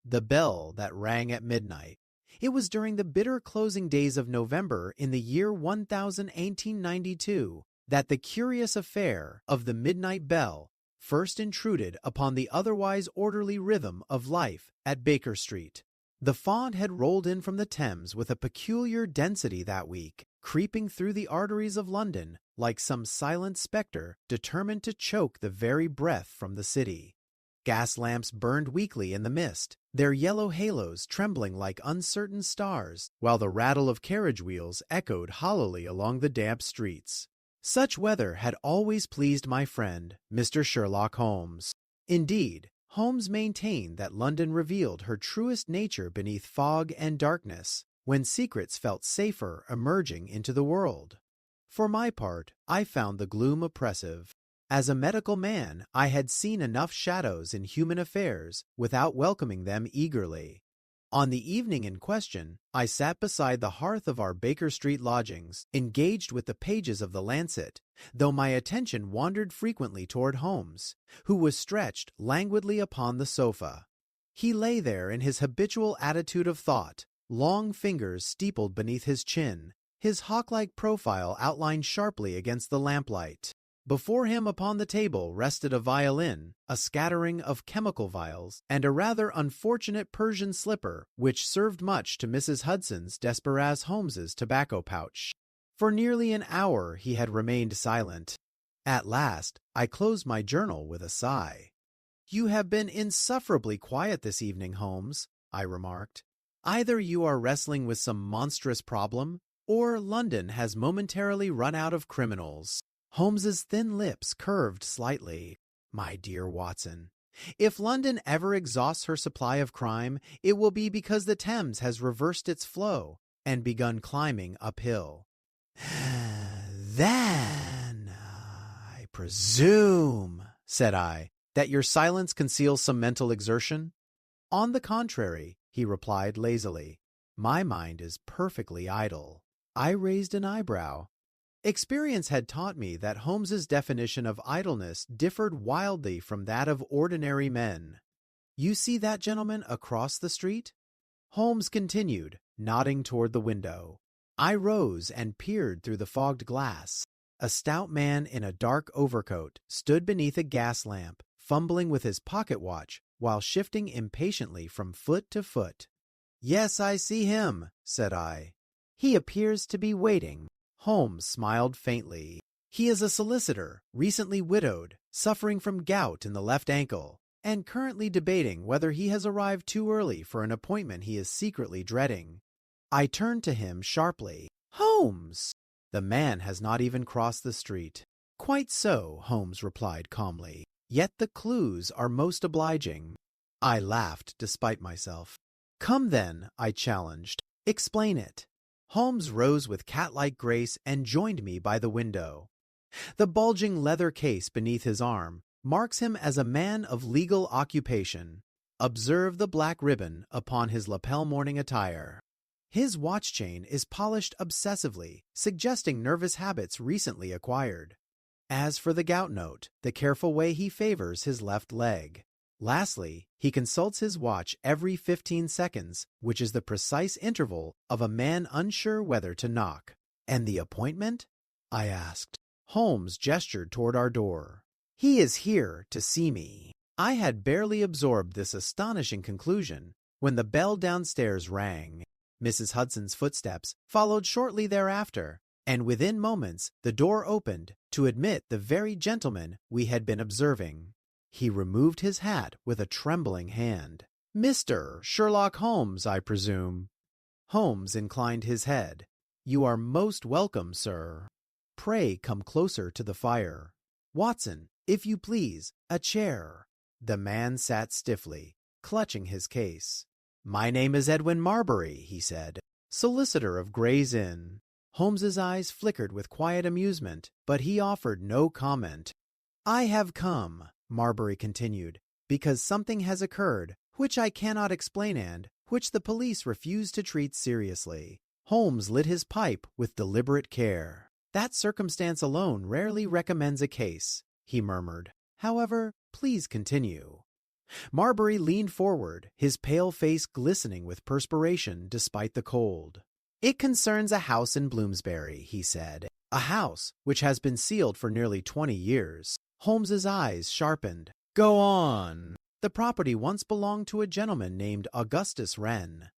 The bell that rang at midnight. It was during the bitter closing days of November in the year 1892 that the curious affair of the midnight bell first intruded upon the otherwise orderly rhythm of life at Baker Street. The fog had rolled in from the Thames with a peculiar density that week, creeping through the arteries of London like some silent spectre determined to choke the very breath from the city. Gas lamps burned weakly in the mist, their yellow halos trembling like uncertain stars, while the rattle of carriage wheels echoed hollowly along the damp streets. Such weather had always pleased my friend, Mr. Sherlock Holmes. Indeed, Holmes maintained that London revealed her truest nature beneath fog and darkness, when secrets felt safer emerging into the world. For my part, I found the gloom oppressive. As a medical man, I had seen enough shadows in human affairs without welcoming them eagerly. On the evening in question, I sat beside the hearth of our Baker Street lodgings, engaged with the pages of the Lancet, though my attention wandered frequently toward Holmes, who was stretched languidly upon the sofa. He lay there in his habitual attitude of thought, long fingers steepled beneath his chin, his hawk-like profile outlined sharply against the lamplight. Before him upon the table rested a violin, a scattering of chemical vials, and a rather unfortunate Persian slipper, which served much to Mrs. Hudson's Desperaz Holmes's tobacco pouch. For nearly an hour he had remained silent. At last I closed my journal with a sigh. "You have been insufferably quiet this evening, Holmes," I remarked. "Either you are wrestling with some monstrous problem, or London has momentarily run out of criminals." Holmes's thin lips curved slightly. "My dear Watson, if London ever exhausts her supply of crime, it will be because the Thames has reversed its flow and begun climbing uphill." "Then, I presume," said I, "that your silence conceals some mental exertion?" "On the contrary," he replied lazily, "my mind is perfectly idle." I raised an eyebrow. Experience had taught me that Holmes's definition of idleness differed wildly from that of ordinary men. "You see that gentleman across the street?" Holmes continued, nodding toward the window. I rose and peered through the fogged glass. A stout man in a dark overcoat stood beneath a gas lamp, fumbling with his pocket watch while shifting impatiently from foot to foot. "Yes, I see him," said I. "He appears to be waiting." Holmes smiled faintly. "He is a solicitor, recently widowed, suffering from gout in the left ankle, and currently debating whether he has arrived too early for an appointment he is secretly dreading." I turned to him sharply. "Holmes!" "The man has not even crossed the street." "Quite so," Holmes replied calmly. "Yet the clues are most obliging." I laughed despite myself. "Come then," I challenged. "Explain it." Holmes rose with cat-like grace and joined me by the window. The bulging leather case beneath his arm marks him as a man of legal occupation. Observe the black ribbon upon his lapel morning attire. His watch chain is polished obsessively, suggesting nervous habits recently acquired. As for the gout note, the careful way he favors his left leg. Lastly, he consults his watch every 15 seconds, which is the precise interval of a man unsure whether to knock. "And the appointment?" I asked. Holmes gestured toward our door. "He is here to see me." I had barely absorbed this astonishing conclusion when the bell downstairs rang. Mrs. Hudson's footsteps followed shortly thereafter, and within moments the door opened to admit the very gentleman we had been observing. He removed his hat with a trembling hand. "Mr. Sherlock Holmes, I presume?" Holmes inclined his head. "You are most welcome, sir. Pray come closer to the fire. Watson, if you please, a chair." The man sat stiffly, clutching his case. "My name is Edwin Marbury," he said, "solicitor of Gray's Inn." Holmes's eyes flickered with quiet amusement, but he offered no comment. "I have come," Marbury continued, "because something has occurred which I cannot explain and which the police refuse to treat seriously." Holmes lit his pipe with deliberate care. "That circumstance alone rarely recommends a case," he murmured. "However, please continue." Marbury leaned forward, his pale face glistening with perspiration despite the cold. "It concerns a house in Bloomsbury," he said. "A house which has been sealed for nearly 20 years. Holmes's eyes sharpened. "Go on." "The property once belonged to a gentleman named Augustus Wren,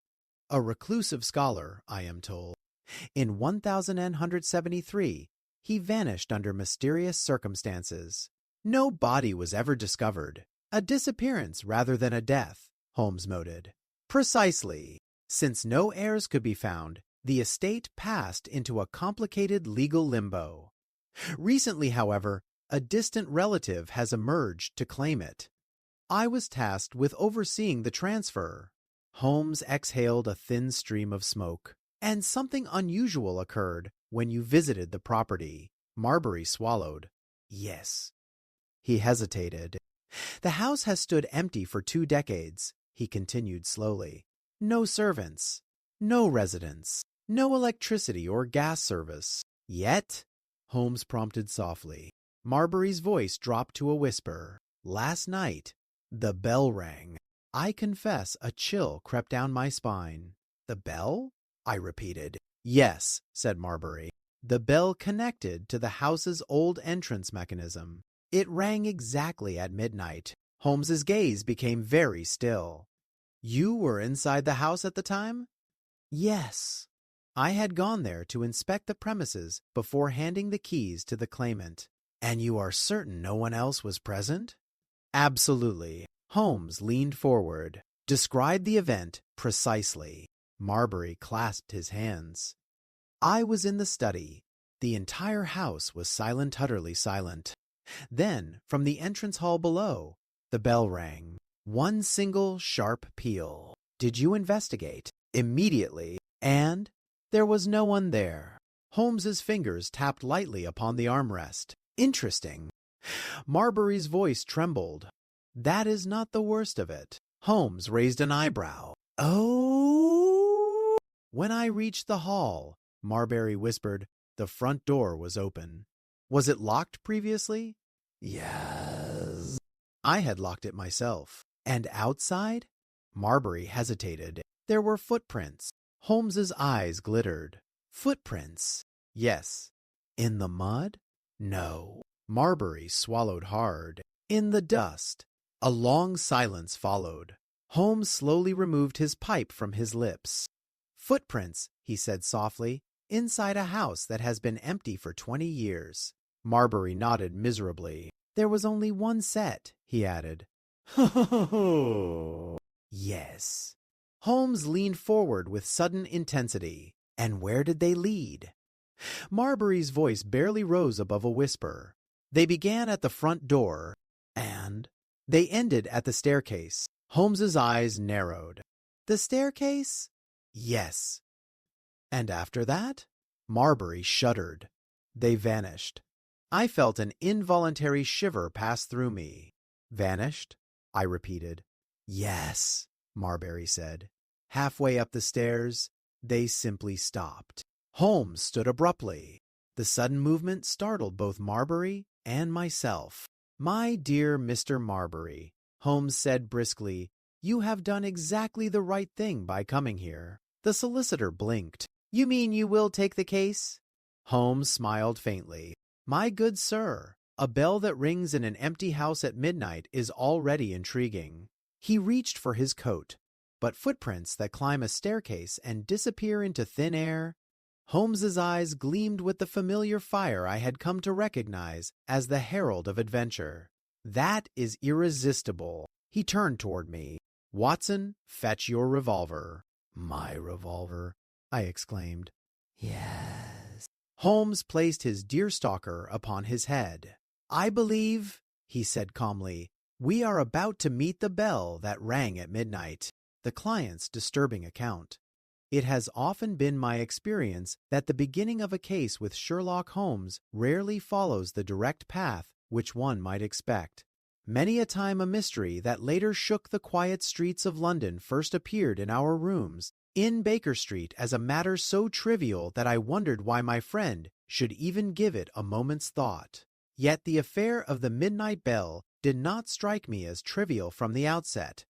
a reclusive scholar, I am told. In 1173, he vanished under mysterious circumstances. No body was ever discovered. A disappearance rather than a death," Holmes noted. "Precisely. Since no heirs could be found, the estate passed into a complicated legal limbo. Recently, however, a distant relative has emerged to claim it. I was tasked with overseeing the transfer." Holmes exhaled a thin stream of smoke. "And something unusual occurred when you visited the property." Marbury swallowed. "Yes." He hesitated. "The house has stood empty for 2 decades," he continued slowly. "No servants, no residents, no electricity or gas service. Yet," Holmes prompted softly. Marbury's voice dropped to a whisper. "Last night, the bell rang. I confess a chill crept down my spine." "The bell?" I repeated. "Yes," said Marbury. "The bell connected to the house's old entrance mechanism. It rang exactly at midnight." Holmes's gaze became very still. "You were inside the house at the time?" "Yes. I had gone there to inspect the premises before handing the keys to the claimant." "And you are certain no one else was present?" "Absolutely." Holmes leaned forward. "Describe the event precisely." Marbury clasped his hands. "I was in the study. The entire house was utterly silent. Then, from the entrance hall below, the bell rang. One single sharp peal. Did you investigate?" "Immediately. And there was no one there." Holmes's fingers tapped lightly upon the armrest. "Interesting." Marbury's voice trembled. "That is not the worst of it." Holmes raised an eyebrow. "Oh?" "When I reached the hall," Marbury whispered, "the front door was open." "Was it locked previously?" "Yes." "I had locked it myself." "And outside?" Marbury hesitated. "There were footprints." Holmes's eyes glittered. "Footprints?" "Yes." "In the mud?" "No." Marbury swallowed hard. "In the dust." A long silence followed. Holmes slowly removed his pipe from his lips. "Footprints," he said softly, "inside a house that has been empty for 20 years. Marbury nodded miserably. "There was only one set," he added. "Ho! Yes." Holmes leaned forward with sudden intensity. "And where did they lead?" Marbury's voice barely rose above a whisper. "They began at the front door, and they ended at the staircase." Holmes's eyes narrowed. "The staircase?" "Yes." "And after that?" Marbury shuddered. "They vanished." I felt an involuntary shiver pass through me. "Vanished?" I repeated. "Yes," Marbury said. "Halfway up the stairs, they simply stopped." Holmes stood abruptly. The sudden movement startled both Marbury and myself. "My dear Mr. Marbury," Holmes said briskly, "you have done exactly the right thing by coming here." The solicitor blinked. "You mean you will take the case?" Holmes smiled faintly. "My good sir, a bell that rings in an empty house at midnight is already intriguing." He reached for his coat. "But footprints that climb a staircase and disappear into thin air?" Holmes's eyes gleamed with the familiar fire I had come to recognize as the herald of adventure. "That is irresistible." He turned toward me. "Watson, fetch your revolver." "My revolver?" I exclaimed. "Yes." Holmes placed his deerstalker upon his head. "I believe," he said calmly, "we are about to meet the bell that rang at midnight." The client's disturbing account. It has often been my experience that the beginning of a case with Sherlock Holmes rarely follows the direct path which one might expect. Many a time a mystery that later shook the quiet streets of London first appeared in our rooms in Baker Street as a matter so trivial that I wondered why my friend should even give it a moment's thought. Yet the affair of the midnight bell did not strike me as trivial from the outset.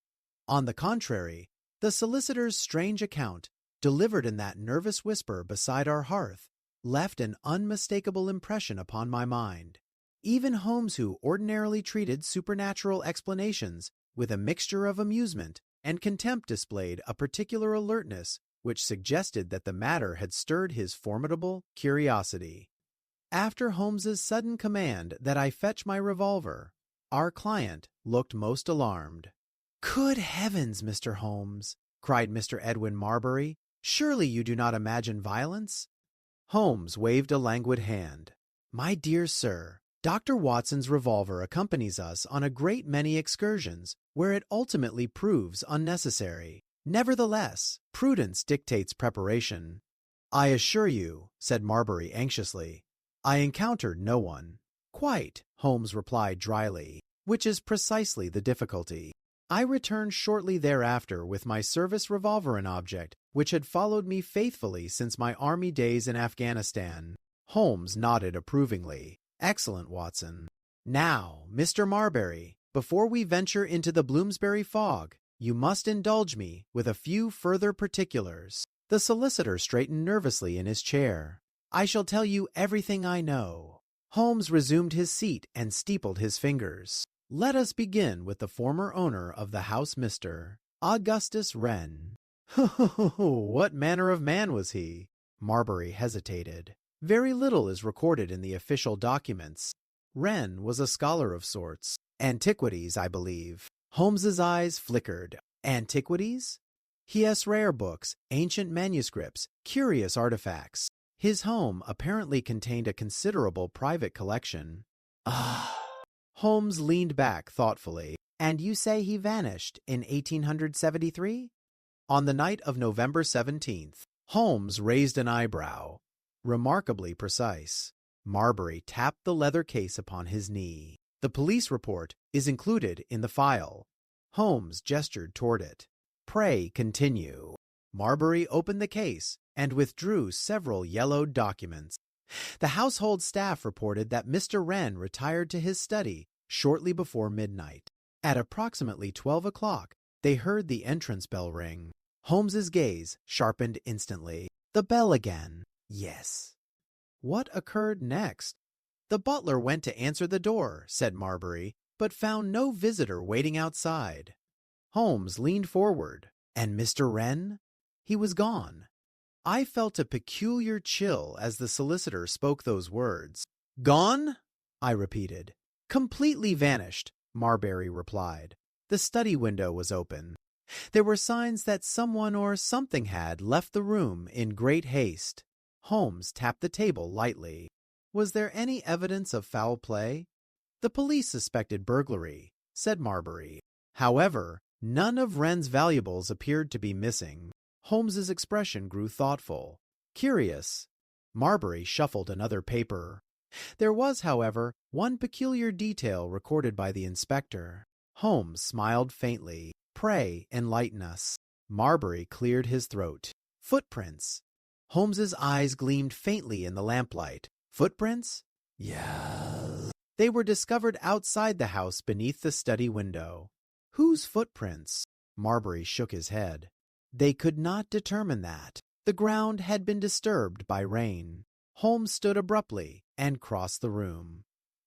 On the contrary, the solicitor's strange account, delivered in that nervous whisper beside our hearth, left an unmistakable impression upon my mind. Even Holmes, who ordinarily treated supernatural explanations with a mixture of amusement and contempt, displayed a particular alertness which suggested that the matter had stirred his formidable curiosity. After Holmes's sudden command that I fetch my revolver, our client looked most alarmed. "Good heavens, Mr. Holmes!" cried Mr. Edwin Marbury. "Surely you do not imagine violence?" Holmes waved a languid hand. "My dear sir, Dr. Watson's revolver accompanies us on a great many excursions where it ultimately proves unnecessary. Nevertheless, prudence dictates preparation." "I assure you," said Marbury anxiously, "I encountered no one." "Quite," Holmes replied dryly, "which is precisely the difficulty. I returned shortly thereafter with my service revolver, an object which had followed me faithfully since my army days in Afghanistan." Holmes nodded approvingly. "Excellent, Watson. Now, Mr. Marbury, before we venture into the Bloomsbury fog, you must indulge me with a few further particulars." The solicitor straightened nervously in his chair. "I shall tell you everything I know." Holmes resumed his seat and steepled his fingers. "Let us begin with the former owner of the house, Mr. Augustus Wren." "What manner of man was he?" Marbury hesitated. "Very little is recorded in the official documents. Wren was a scholar of sorts. Antiquities, I believe." Holmes's eyes flickered. "Antiquities?" "Yes, rare books, ancient manuscripts, curious artifacts. His home apparently contained a considerable private collection." "Ah!" Holmes leaned back thoughtfully. "And you say he vanished in 1873? "On the night of November 17th. Holmes raised an eyebrow. "Remarkably precise." Marbury tapped the leather case upon his knee. "The police report is included in the file." Holmes gestured toward it. "Pray continue." Marbury opened the case and withdrew several yellowed documents. "The household staff reported that Mr. Wren retired to his study shortly before midnight. At approximately 12 o'clock, they heard the entrance bell ring." Holmes's gaze sharpened instantly. "The bell again?" "Yes." "What occurred next?" "The butler went to answer the door," said Marbury, "but found no visitor waiting outside." Holmes leaned forward. "And Mr. Wren?" "He was gone." I felt a peculiar chill as the solicitor spoke those words. "Gone?" I repeated. "Completely vanished," Marbury replied. "The study window was open. There were signs that someone or something had left the room in great haste." Holmes tapped the table lightly. "Was there any evidence of foul play?" "The police suspected burglary," said Marbury. "However, none of Wren's valuables appeared to be missing." Holmes's expression grew thoughtful. "Curious." Marbury shuffled another paper. "There was, however, one peculiar detail recorded by the inspector." Holmes smiled faintly. "Pray enlighten us." Marbury cleared his throat. "Footprints." Holmes's eyes gleamed faintly in the lamplight. "Footprints?" "Yes." "They were discovered outside the house beneath the study window." "Whose footprints?" Marbury shook his head. "They could not determine that. The ground had been disturbed by rain." Holmes stood abruptly and crossed the room.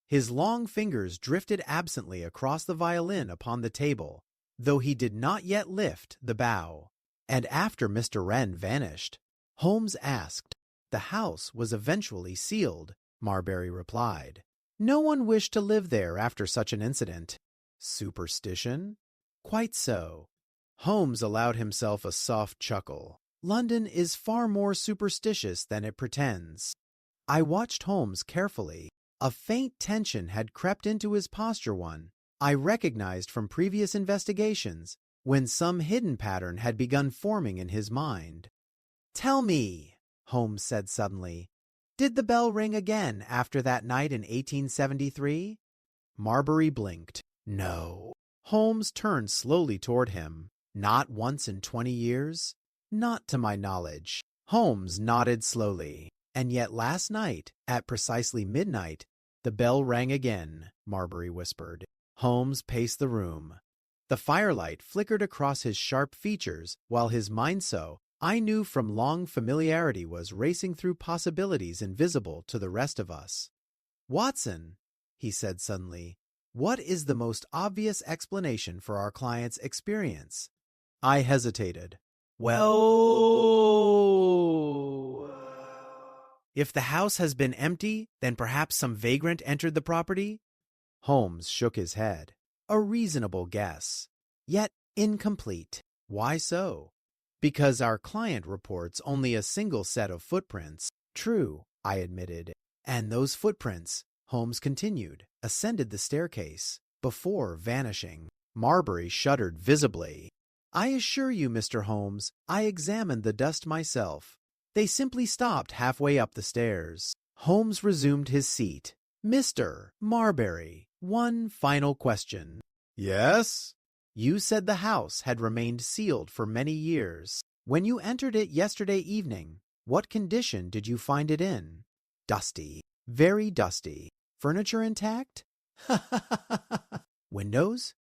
His long fingers drifted absently across the violin upon the table, though he did not yet lift the bow. "And after Mr. Wren vanished?" Holmes asked. "The house was eventually sealed," Marbury replied. "No one wished to live there after such an incident." "Superstition?" "Quite so." Holmes allowed himself a soft chuckle. "London is far more superstitious than it pretends." I watched Holmes carefully. A faint tension had crept into his posture, one I recognized from previous investigations, when some hidden pattern had begun forming in his mind. "Tell me," Holmes said suddenly, "did the bell ring again after that night in 1873? Marbury blinked. "No." Holmes turned slowly toward him. "Not once in 20 years?" "Not to my knowledge." Holmes nodded slowly. "And yet last night, at precisely midnight, the bell rang again," Marbury whispered. Holmes paced the room. The firelight flickered across his sharp features while his mind I knew from long familiarity was racing through possibilities invisible to the rest of us. "Watson," he said suddenly, "what is the most obvious explanation for our client's experience?" I hesitated. "Well, if the house has been empty, then perhaps some vagrant entered the property?" Holmes shook his head. "A reasonable guess, yet incomplete." "Why so?" "Because our client reports only a single set of footprints." "True," I admitted. "And those footprints," Holmes continued, "ascended the staircase, before vanishing." Marbury shuddered visibly. "I assure you, Mr. Holmes, I examined the dust myself. They simply stopped halfway up the stairs." Holmes resumed his seat. "Mr. Marbury, one final question." "Yes?" "You said the house had remained sealed for many years. When you entered it yesterday evening, what condition did you find it in?" "Dusty. Very dusty." "Furniture intact?" "Windows?"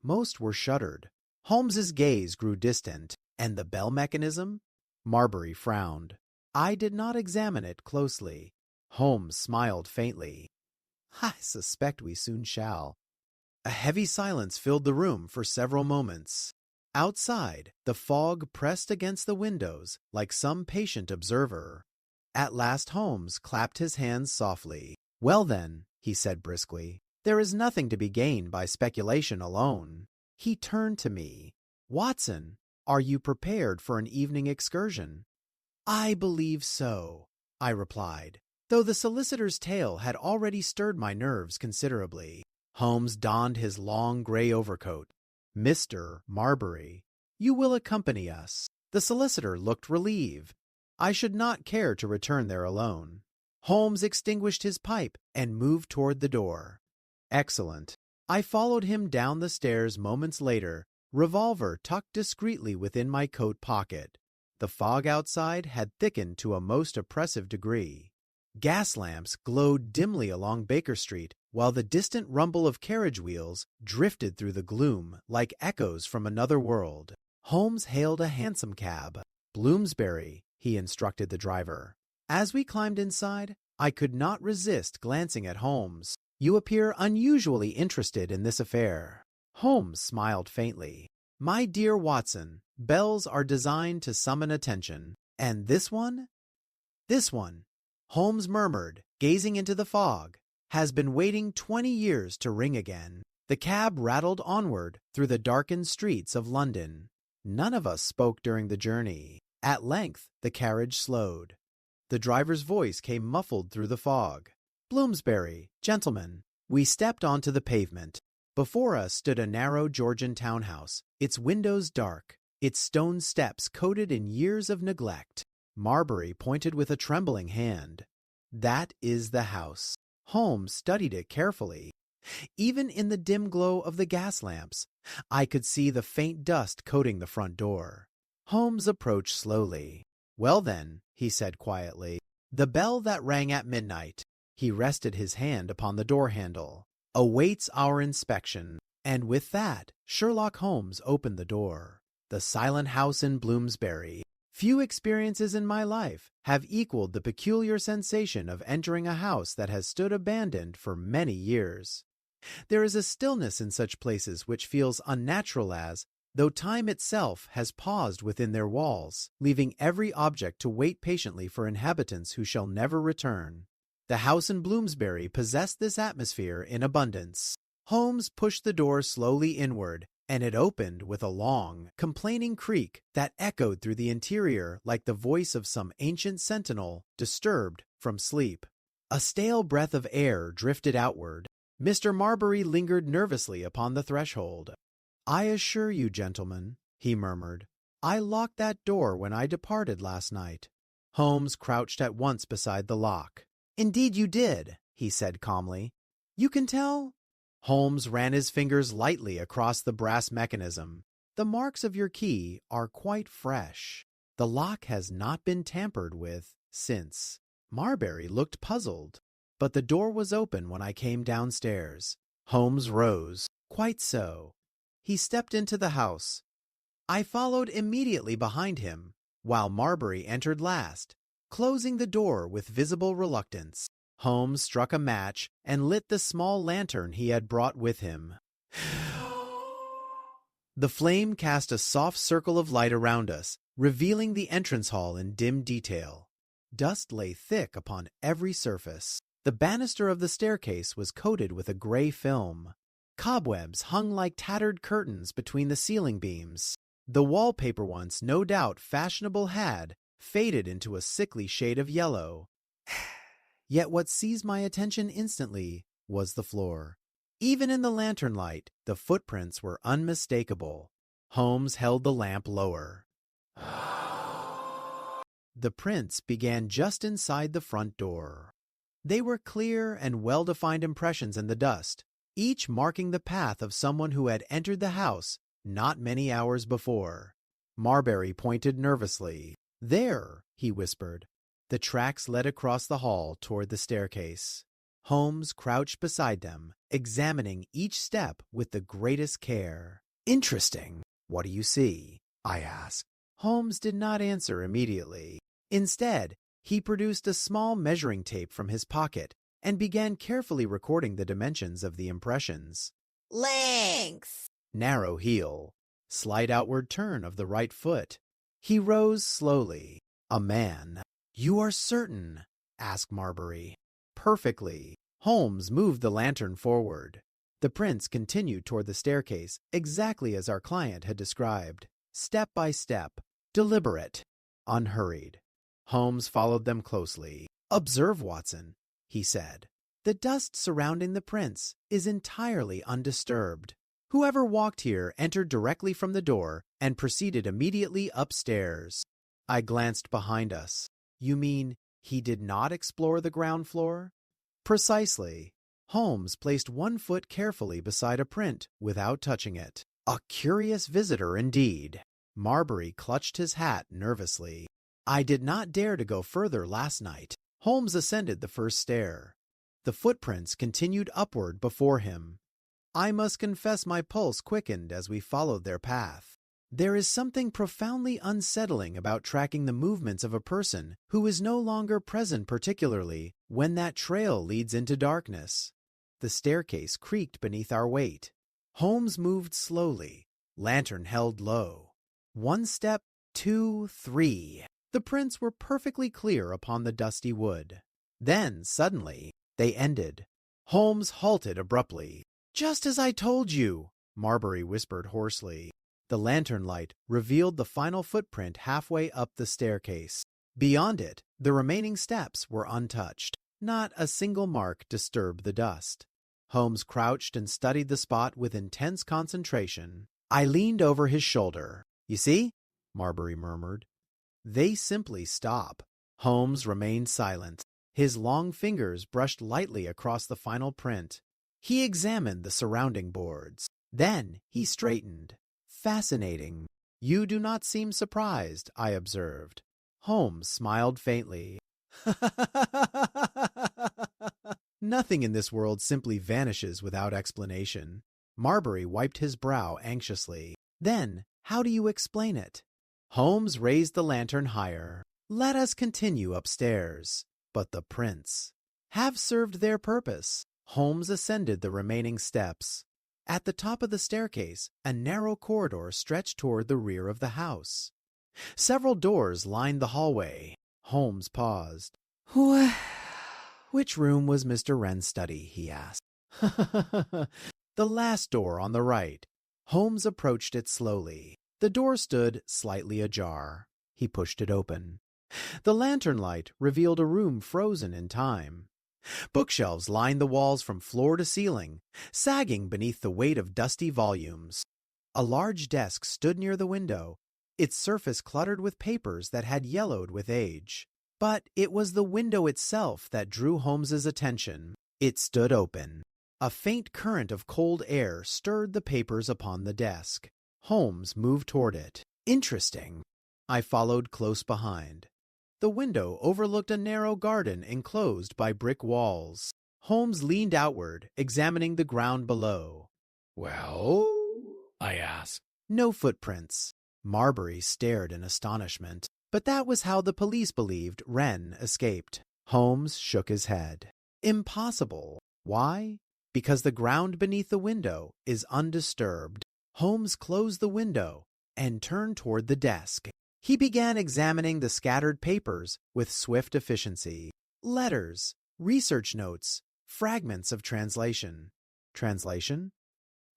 Most were shuttered. Holmes's gaze grew distant. "And the bell mechanism?" Marbury frowned. "I did not examine it closely." Holmes smiled faintly. "I suspect we soon shall." A heavy silence filled the room for several moments. Outside, the fog pressed against the windows like some patient observer. At last Holmes clapped his hands softly. "Well then," he said briskly, "there is nothing to be gained by speculation alone." He turned to me. "Watson, are you prepared for an evening excursion?" "I believe so," I replied, though the solicitor's tale had already stirred my nerves considerably. Holmes donned his long gray overcoat. "Mr. Marbury, you will accompany us." The solicitor looked relieved. I should not care to return there alone. Holmes extinguished his pipe and moved toward the door. "Excellent." I followed him down the stairs moments later, revolver tucked discreetly within my coat pocket. The fog outside had thickened to a most oppressive degree. Gas lamps glowed dimly along Baker Street, while the distant rumble of carriage wheels drifted through the gloom like echoes from another world. Holmes hailed a hansom cab. "Bloomsbury," he instructed the driver. As we climbed inside, I could not resist glancing at Holmes. "You appear unusually interested in this affair." Holmes smiled faintly. "My dear Watson, bells are designed to summon attention. And this one?" "This one," Holmes murmured, gazing into the fog, "has been waiting 20 years to ring again." The cab rattled onward through the darkened streets of London. None of us spoke during the journey. At length the carriage slowed. The driver's voice came muffled through the fog. "Bloomsbury, gentlemen." We stepped onto the pavement. Before us stood a narrow Georgian townhouse, its windows dark, its stone steps coated in years of neglect. Marbury pointed with a trembling hand. "That is the house." Holmes studied it carefully. Even in the dim glow of the gas lamps, I could see the faint dust coating the front door. Holmes approached slowly. "Well then," he said quietly, "the bell that rang at midnight," he rested his hand upon the door handle, "awaits our inspection." And with that, Sherlock Holmes opened the door. The silent house in Bloomsbury. Few experiences in my life have equaled the peculiar sensation of entering a house that has stood abandoned for many years. There is a stillness in such places which feels unnatural as, though time itself has paused within their walls, leaving every object to wait patiently for inhabitants who shall never return. The house in Bloomsbury possessed this atmosphere in abundance. Holmes pushed the door slowly inward, and it opened with a long, complaining creak that echoed through the interior like the voice of some ancient sentinel disturbed from sleep. A stale breath of air drifted outward. Mr. Marbury lingered nervously upon the threshold. "I assure you, gentlemen," he murmured, "I locked that door when I departed last night." Holmes crouched at once beside the lock. "Indeed you did," he said calmly. "You can tell?" Holmes ran his fingers lightly across the brass mechanism. "The marks of your key are quite fresh. The lock has not been tampered with since." Marbury looked puzzled, but the door was open when I came downstairs. Holmes rose. Quite so. He stepped into the house. I followed immediately behind him, while Marbury entered last, closing the door with visible reluctance. Holmes struck a match and lit the small lantern he had brought with him. The flame cast a soft circle of light around us, revealing the entrance hall in dim detail. Dust lay thick upon every surface. The banister of the staircase was coated with a gray film. Cobwebs hung like tattered curtains between the ceiling beams. The wallpaper, once no doubt fashionable, had faded into a sickly shade of yellow. Yet what seized my attention instantly was the floor. Even in the lantern light, the footprints were unmistakable. Holmes held the lamp lower. The prints began just inside the front door. They were clear and well-defined impressions in the dust, each marking the path of someone who had entered the house not many hours before. Marbury pointed nervously. "There," he whispered. The tracks led across the hall toward the staircase. Holmes crouched beside them, examining each step with the greatest care. "Interesting. What do you see?" I asked. Holmes did not answer immediately. Instead, he produced a small measuring tape from his pocket and began carefully recording the dimensions of the impressions. Length. Narrow heel. Slight outward turn of the right foot. He rose slowly. "A man." "You are certain?" asked Marbury. "Perfectly." Holmes moved the lantern forward. The prints continued toward the staircase, exactly as our client had described. Step by step. Deliberate. Unhurried. Holmes followed them closely. "Observe, Watson," he said. "The dust surrounding the prints is entirely undisturbed. Whoever walked here entered directly from the door and proceeded immediately upstairs." I glanced behind us. "You mean he did not explore the ground floor?" "Precisely." Holmes placed one foot carefully beside a print without touching it. "A curious visitor indeed." Marbury clutched his hat nervously. "I did not dare to go further last night." Holmes ascended the first stair. The footprints continued upward before him. I must confess my pulse quickened as we followed their path. There is something profoundly unsettling about tracking the movements of a person who is no longer present, particularly when that trail leads into darkness. The staircase creaked beneath our weight. Holmes moved slowly, lantern held low. 1 step, 2, 3. The prints were perfectly clear upon the dusty wood. Then, suddenly, they ended. Holmes halted abruptly. "Just as I told you," Marbury whispered hoarsely. The lantern light revealed the final footprint halfway up the staircase. Beyond it, the remaining steps were untouched. Not a single mark disturbed the dust. Holmes crouched and studied the spot with intense concentration. I leaned over his shoulder. "You see?" Marbury murmured. "They simply stop." Holmes remained silent. His long fingers brushed lightly across the final print. He examined the surrounding boards. Then he straightened. "Fascinating. You do not seem surprised," I observed. Holmes smiled faintly. "Nothing in this world simply vanishes without explanation." Marbury wiped his brow anxiously. "Then, how do you explain it?" Holmes raised the lantern higher. "Let us continue upstairs." "But the prints have served their purpose." Holmes ascended the remaining steps. At the top of the staircase, a narrow corridor stretched toward the rear of the house. Several doors lined the hallway. Holmes paused. "Which room was Mr. Wren's study?" he asked. "The last door on the right." Holmes approached it slowly. The door stood slightly ajar. He pushed it open. The lantern light revealed a room frozen in time. Bookshelves lined the walls from floor to ceiling, sagging beneath the weight of dusty volumes. A large desk stood near the window, its surface cluttered with papers that had yellowed with age. But it was the window itself that drew Holmes's attention. It stood open. A faint current of cold air stirred the papers upon the desk. Holmes moved toward it. "Interesting." I followed close behind. The window overlooked a narrow garden enclosed by brick walls. Holmes leaned outward, examining the ground below. Well? I asked. No footprints. Marbury stared in astonishment, but that was how the police believed Wren escaped. Holmes shook his head. Impossible. Why? Because the ground beneath the window is undisturbed. Holmes closed the window and turned toward the desk. He began examining the scattered papers with swift efficiency. Letters, research notes, fragments of translation. Translation?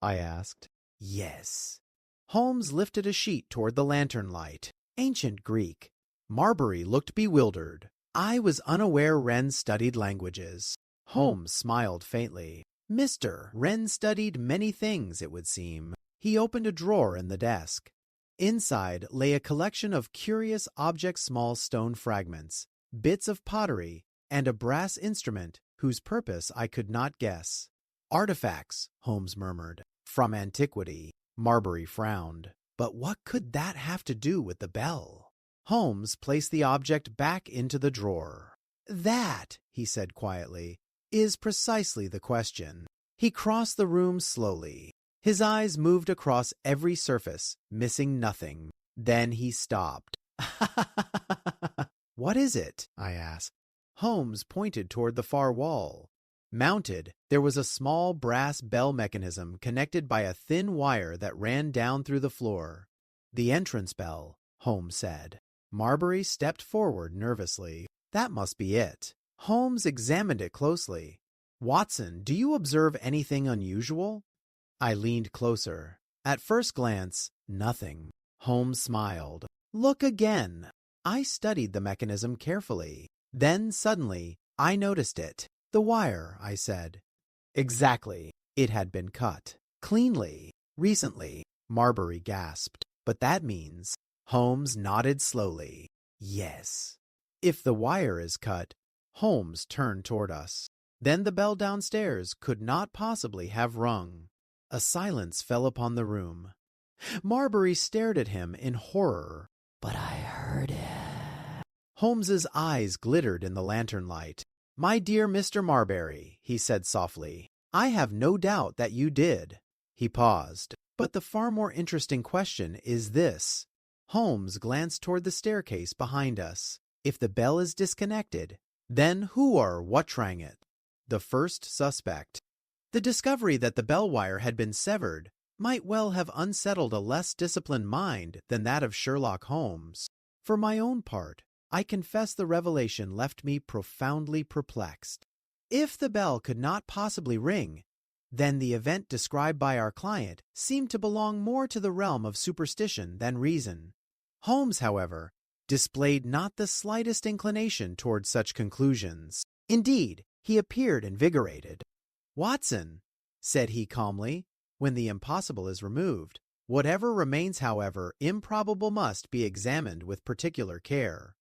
I asked. Yes. Holmes lifted a sheet toward the lantern light. Ancient Greek. Marbury looked bewildered. I was unaware Wren studied languages. Holmes smiled faintly. Mr. Wren studied many things, it would seem. He opened a drawer in the desk. Inside lay a collection of curious object-small stone fragments, bits of pottery, and a brass instrument whose purpose I could not guess. Artifacts, Holmes murmured, from antiquity. Marbury frowned. But what could that have to do with the bell? Holmes placed the object back into the drawer. That, he said quietly, is precisely the question. He crossed the room slowly. His eyes moved across every surface, missing nothing. Then he stopped. What is it? I asked. Holmes pointed toward the far wall. Mounted, there was a small brass bell mechanism connected by a thin wire that ran down through the floor. The entrance bell, Holmes said. Marbury stepped forward nervously. That must be it. Holmes examined it closely. Watson, do you observe anything unusual? I leaned closer. At first glance, nothing. Holmes smiled. Look again. I studied the mechanism carefully. Then, suddenly, I noticed it. The wire, I said. Exactly. It had been cut. Cleanly. Recently. Marbury gasped. But that means... Holmes nodded slowly. Yes. If the wire is cut... Holmes turned toward us. Then the bell downstairs could not possibly have rung. A silence fell upon the room. Marbury stared at him in horror. But I heard it. Holmes's eyes glittered in the lantern light. My dear Mr. Marbury, he said softly, I have no doubt that you did. He paused. But the far more interesting question is this. Holmes glanced toward the staircase behind us. If the bell is disconnected, then who or what rang it? The first suspect. The discovery that the bell wire had been severed might well have unsettled a less disciplined mind than that of Sherlock Holmes. For my own part, I confess the revelation left me profoundly perplexed. If the bell could not possibly ring, then the event described by our client seemed to belong more to the realm of superstition than reason. Holmes, however, displayed not the slightest inclination toward such conclusions. Indeed, he appeared invigorated. Watson, said he calmly, when the impossible is removed, whatever remains, however, improbable must be examined with particular care.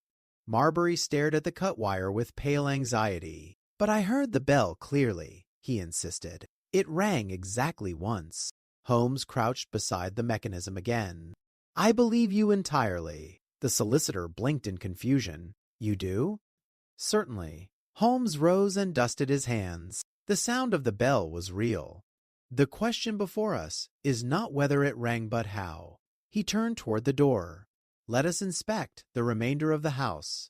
Marbury stared at the cut wire with pale anxiety. But I heard the bell clearly, he insisted. It rang exactly once. Holmes crouched beside the mechanism again. I believe you entirely. The solicitor blinked in confusion. You do? Certainly. Holmes rose and dusted his hands. The sound of the bell was real. The question before us is not whether it rang but how. He turned toward the door. Let us inspect the remainder of the house.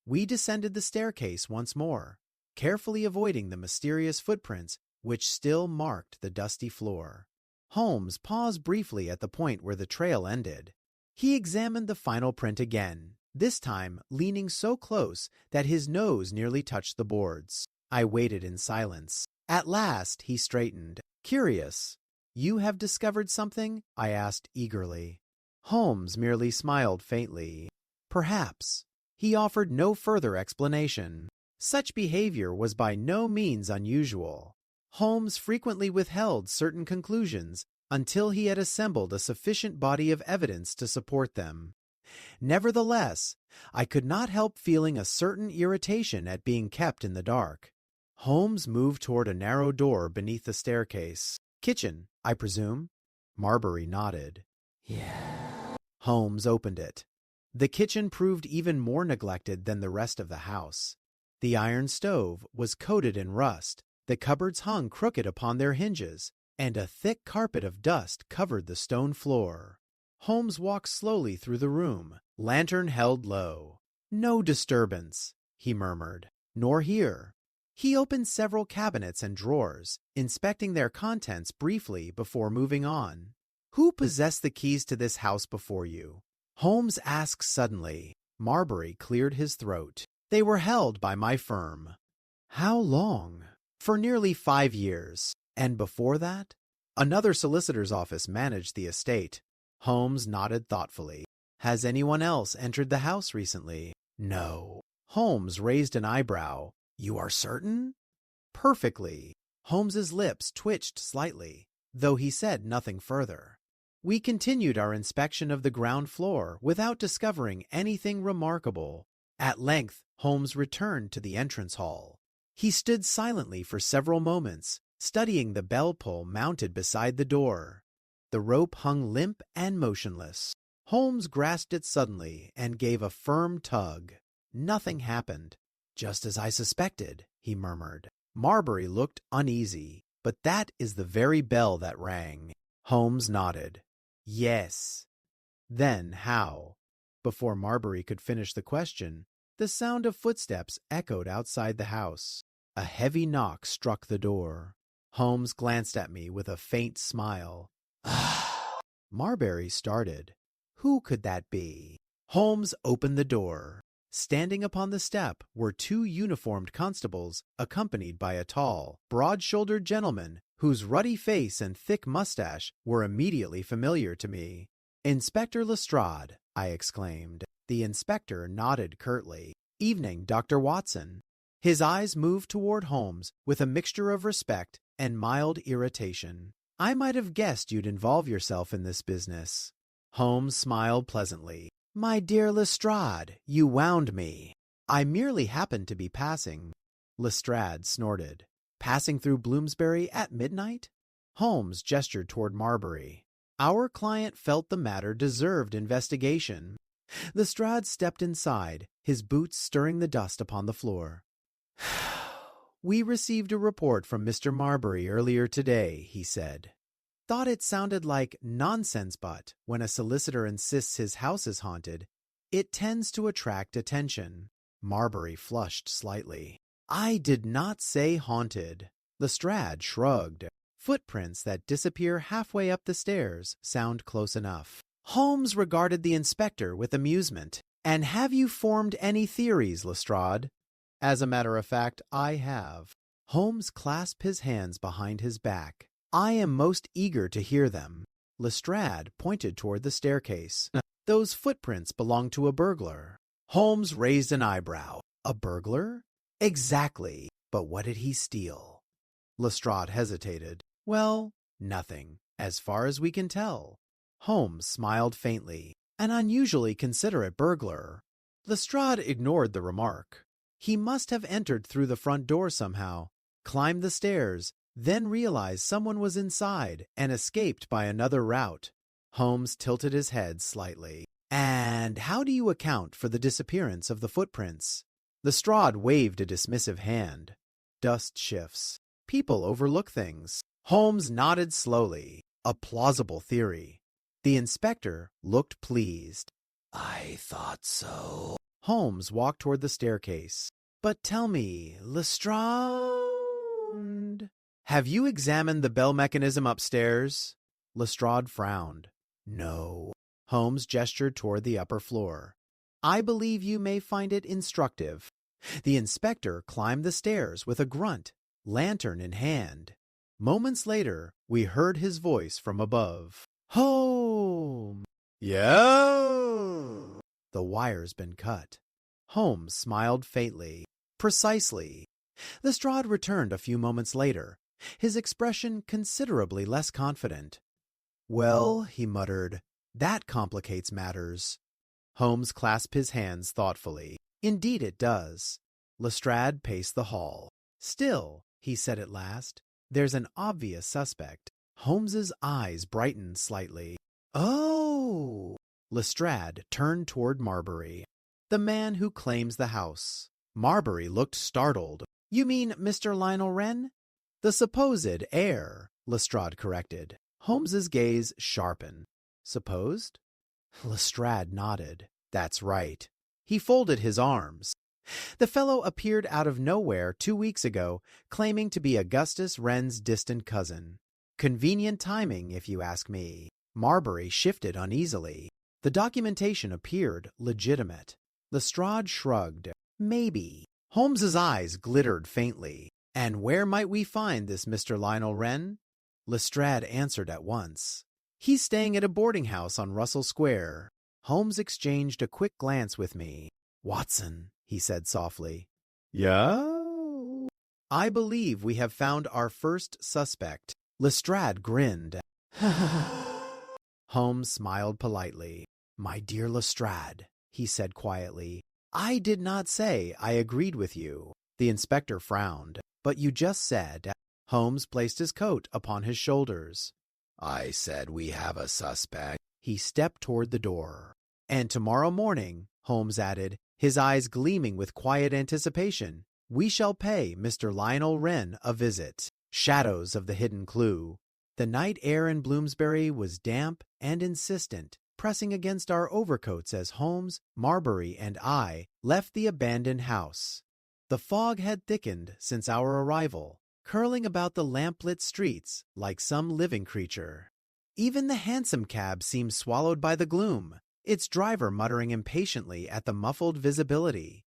We descended the staircase once more, carefully avoiding the mysterious footprints which still marked the dusty floor. Holmes paused briefly at the point where the trail ended. He examined the final print again, this time leaning so close that his nose nearly touched the boards. I waited in silence. At last he straightened. Curious. You have discovered something? I asked eagerly. Holmes merely smiled faintly. Perhaps. He offered no further explanation. Such behavior was by no means unusual. Holmes frequently withheld certain conclusions until he had assembled a sufficient body of evidence to support them. Nevertheless, I could not help feeling a certain irritation at being kept in the dark. Holmes moved toward a narrow door beneath the staircase. Kitchen, I presume? Marbury nodded. Yeah. Holmes opened it. The kitchen proved even more neglected than the rest of the house. The iron stove was coated in rust. The cupboards hung crooked upon their hinges, and a thick carpet of dust covered the stone floor. Holmes walked slowly through the room, lantern held low. "No disturbance," he murmured, "nor here." He opened several cabinets and drawers, inspecting their contents briefly before moving on. "Who possessed the keys to this house before you?" Holmes asked suddenly. Marbury cleared his throat. "They were held by my firm." "How long?" "For nearly 5 years. And before that?" "Another solicitor's office managed the estate." Holmes nodded thoughtfully. "Has anyone else entered the house recently?" "No." Holmes raised an eyebrow. "You are certain?" "Perfectly." Holmes's lips twitched slightly, though he said nothing further. We continued our inspection of the ground floor without discovering anything remarkable. At length, Holmes returned to the entrance hall. He stood silently for several moments, studying the bell pull mounted beside the door. The rope hung limp and motionless. Holmes grasped it suddenly and gave a firm tug. Nothing happened. "Just as I suspected," he murmured. Marbury looked uneasy. "But that is the very bell that rang." Holmes nodded. "Yes." "Then how?" Before Marbury could finish the question, the sound of footsteps echoed outside the house. A heavy knock struck the door. Holmes glanced at me with a faint smile. Marbury started. Who could that be? Holmes opened the door. Standing upon the step were 2 uniformed constables, accompanied by a tall, broad-shouldered gentleman whose ruddy face and thick mustache were immediately familiar to me. "Inspector Lestrade," I exclaimed. The inspector nodded curtly. "Evening, Dr. Watson." His eyes moved toward Holmes with a mixture of respect and mild irritation. "I might have guessed you'd involve yourself in this business." Holmes smiled pleasantly. "My dear Lestrade, you wound me." "I merely happened to be passing." Lestrade snorted. "Passing through Bloomsbury at midnight?" Holmes gestured toward Marbury. Our client felt the matter deserved investigation. Lestrade stepped inside, his boots stirring the dust upon the floor. "We received a report from Mr. Marbury earlier today," he said. "Thought it sounded like nonsense, but when a solicitor insists his house is haunted, it tends to attract attention." Marbury flushed slightly. "I did not say haunted." Lestrade shrugged. "Footprints that disappear halfway up the stairs sound close enough." Holmes regarded the inspector with amusement. "And have you formed any theories, Lestrade?" "As a matter of fact, I have." Holmes clasped his hands behind his back. "I am most eager to hear them." Lestrade pointed toward the staircase. "Those footprints belong to a burglar." Holmes raised an eyebrow. "A burglar?" "Exactly. But what did he steal?" Lestrade hesitated. "Well, nothing, as far as we can tell." Holmes smiled faintly. "An unusually considerate burglar." Lestrade ignored the remark. "He must have entered through the front door somehow, climbed the stairs, then realized someone was inside and escaped by another route." Holmes tilted his head slightly. "And how do you account for the disappearance of the footprints?" Lestrade waved a dismissive hand. "Dust shifts. People overlook things." Holmes nodded slowly. "A plausible theory." The inspector looked pleased. "I thought so." Holmes walked toward the staircase. "But tell me, Lestrade, have you examined the bell mechanism upstairs?" Lestrade frowned. "No." Holmes gestured toward the upper floor. "I believe you may find it instructive." The inspector climbed the stairs with a grunt, lantern in hand. Moments later, we heard his voice from above. "Holmes!" "Yeah?" "The wire's been cut." Holmes smiled faintly. "Precisely." Lestrade returned a few moments later, his expression considerably less confident. "Well," he muttered, "that complicates matters." Holmes clasped his hands thoughtfully. "Indeed it does." Lestrade paced the hall. "Still," he said at last, "there's an obvious suspect." Holmes's eyes brightened slightly. "Oh!" Lestrade turned toward Marbury. "The man who claims the house." Marbury looked startled. "You mean Mr. Lionel Wren?" "The supposed heir." Lestrade corrected. Holmes's gaze sharpened. Supposed? Lestrade nodded. That's right. He folded his arms. The fellow appeared out of nowhere 2 weeks ago, claiming to be Augustus Wren's distant cousin. Convenient timing, if you ask me. Marbury shifted uneasily. The documentation appeared legitimate. Lestrade shrugged. Maybe. Holmes's eyes glittered faintly. And where might we find this Mr. Lionel Wren? Lestrade answered at once. He's staying at a boarding house on Russell Square. Holmes exchanged a quick glance with me. Watson, he said softly. Yeah? I believe we have found our first suspect. Lestrade grinned. Holmes smiled politely. My dear Lestrade, he said quietly, I did not say I agreed with you. The inspector frowned. But you just said. Holmes placed his coat upon his shoulders. I said we have a suspect. He stepped toward the door. And tomorrow morning, Holmes added, his eyes gleaming with quiet anticipation, we shall pay Mr. Lionel Wren a visit. Shadows of the hidden clue. The night air in Bloomsbury was damp and insistent, pressing against our overcoats as Holmes, Marbury, and I left the abandoned house. The fog had thickened since our arrival, curling about the lamplit streets like some living creature. Even the hansom cab seemed swallowed by the gloom, its driver muttering impatiently at the muffled visibility.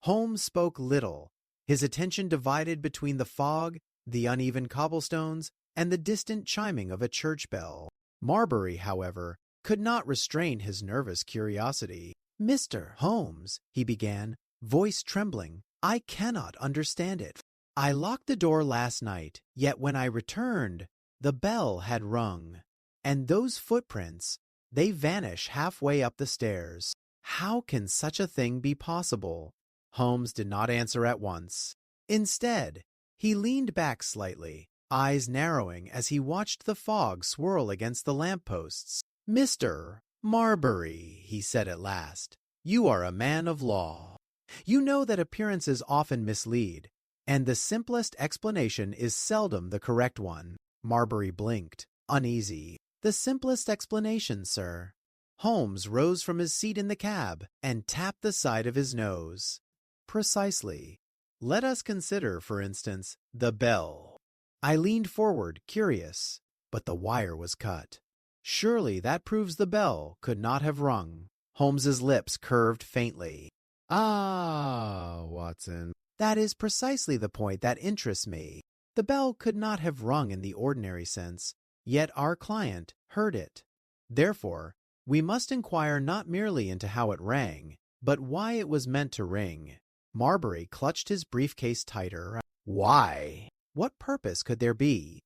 Holmes spoke little, his attention divided between the fog, the uneven cobblestones, and the distant chiming of a church bell. Marbury, however, could not restrain his nervous curiosity. Mr. Holmes, he began, voice trembling, I cannot understand it. I locked the door last night, yet when I returned, the bell had rung. And those footprints, they vanish halfway up the stairs. How can such a thing be possible? Holmes did not answer at once. Instead, he leaned back slightly, eyes narrowing as he watched the fog swirl against the lampposts. Mr. Marbury, he said at last, you are a man of law. You know that appearances often mislead, and the simplest explanation is seldom the correct one. Marbury blinked, uneasy. The simplest explanation, sir. Holmes rose from his seat in the cab and tapped the side of his nose. Precisely. Let us consider, for instance, the bell. I leaned forward, curious, but the wire was cut. Surely that proves the bell could not have rung. Holmes's lips curved faintly. Ah, Watson. That is precisely the point that interests me. The bell could not have rung in the ordinary sense, yet our client heard it. Therefore, we must inquire not merely into how it rang, but why it was meant to ring. Marbury clutched his briefcase tighter. Why? What purpose could there be?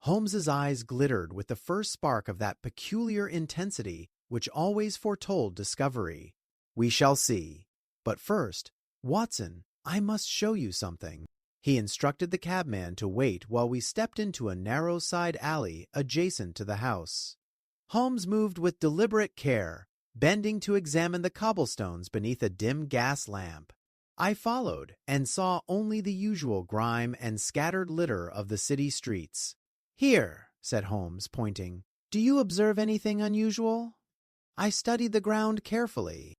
Holmes's eyes glittered with the first spark of that peculiar intensity which always foretold discovery. We shall see. But first, Watson, I must show you something. He instructed the cabman to wait while we stepped into a narrow side alley adjacent to the house. Holmes moved with deliberate care, bending to examine the cobblestones beneath a dim gas lamp. I followed and saw only the usual grime and scattered litter of the city streets. Here, said Holmes, pointing. Do you observe anything unusual? I studied the ground carefully.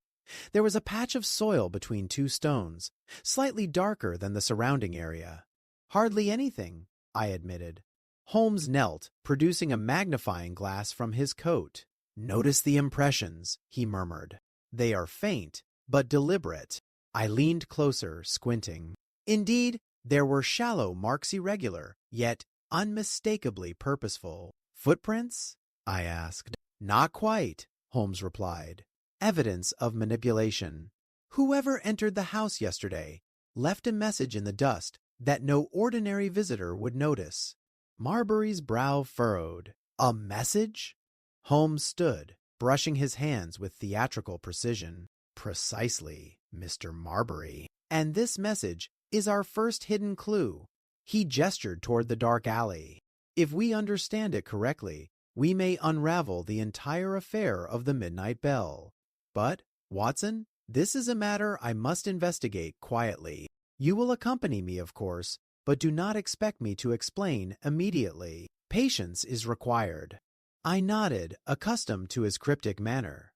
There was a patch of soil between two stones, slightly darker than the surrounding area. Hardly anything, I admitted. Holmes knelt, producing a magnifying glass from his coat. Notice the impressions, he murmured. They are faint, but deliberate. I leaned closer, squinting. Indeed, there were shallow marks irregular, yet unmistakably purposeful. Footprints? I asked. Not quite, Holmes replied. Evidence of manipulation. Whoever entered the house yesterday left a message in the dust that no ordinary visitor would notice. Marbury's brow furrowed. A message? Holmes stood, brushing his hands with theatrical precision. Precisely, Mr. Marbury. And this message is our first hidden clue. He gestured toward the dark alley. If we understand it correctly, we may unravel the entire affair of the Midnight Bell. But, Watson, this is a matter I must investigate quietly. You will accompany me, of course, but do not expect me to explain immediately. Patience is required. I nodded, accustomed to his cryptic manner.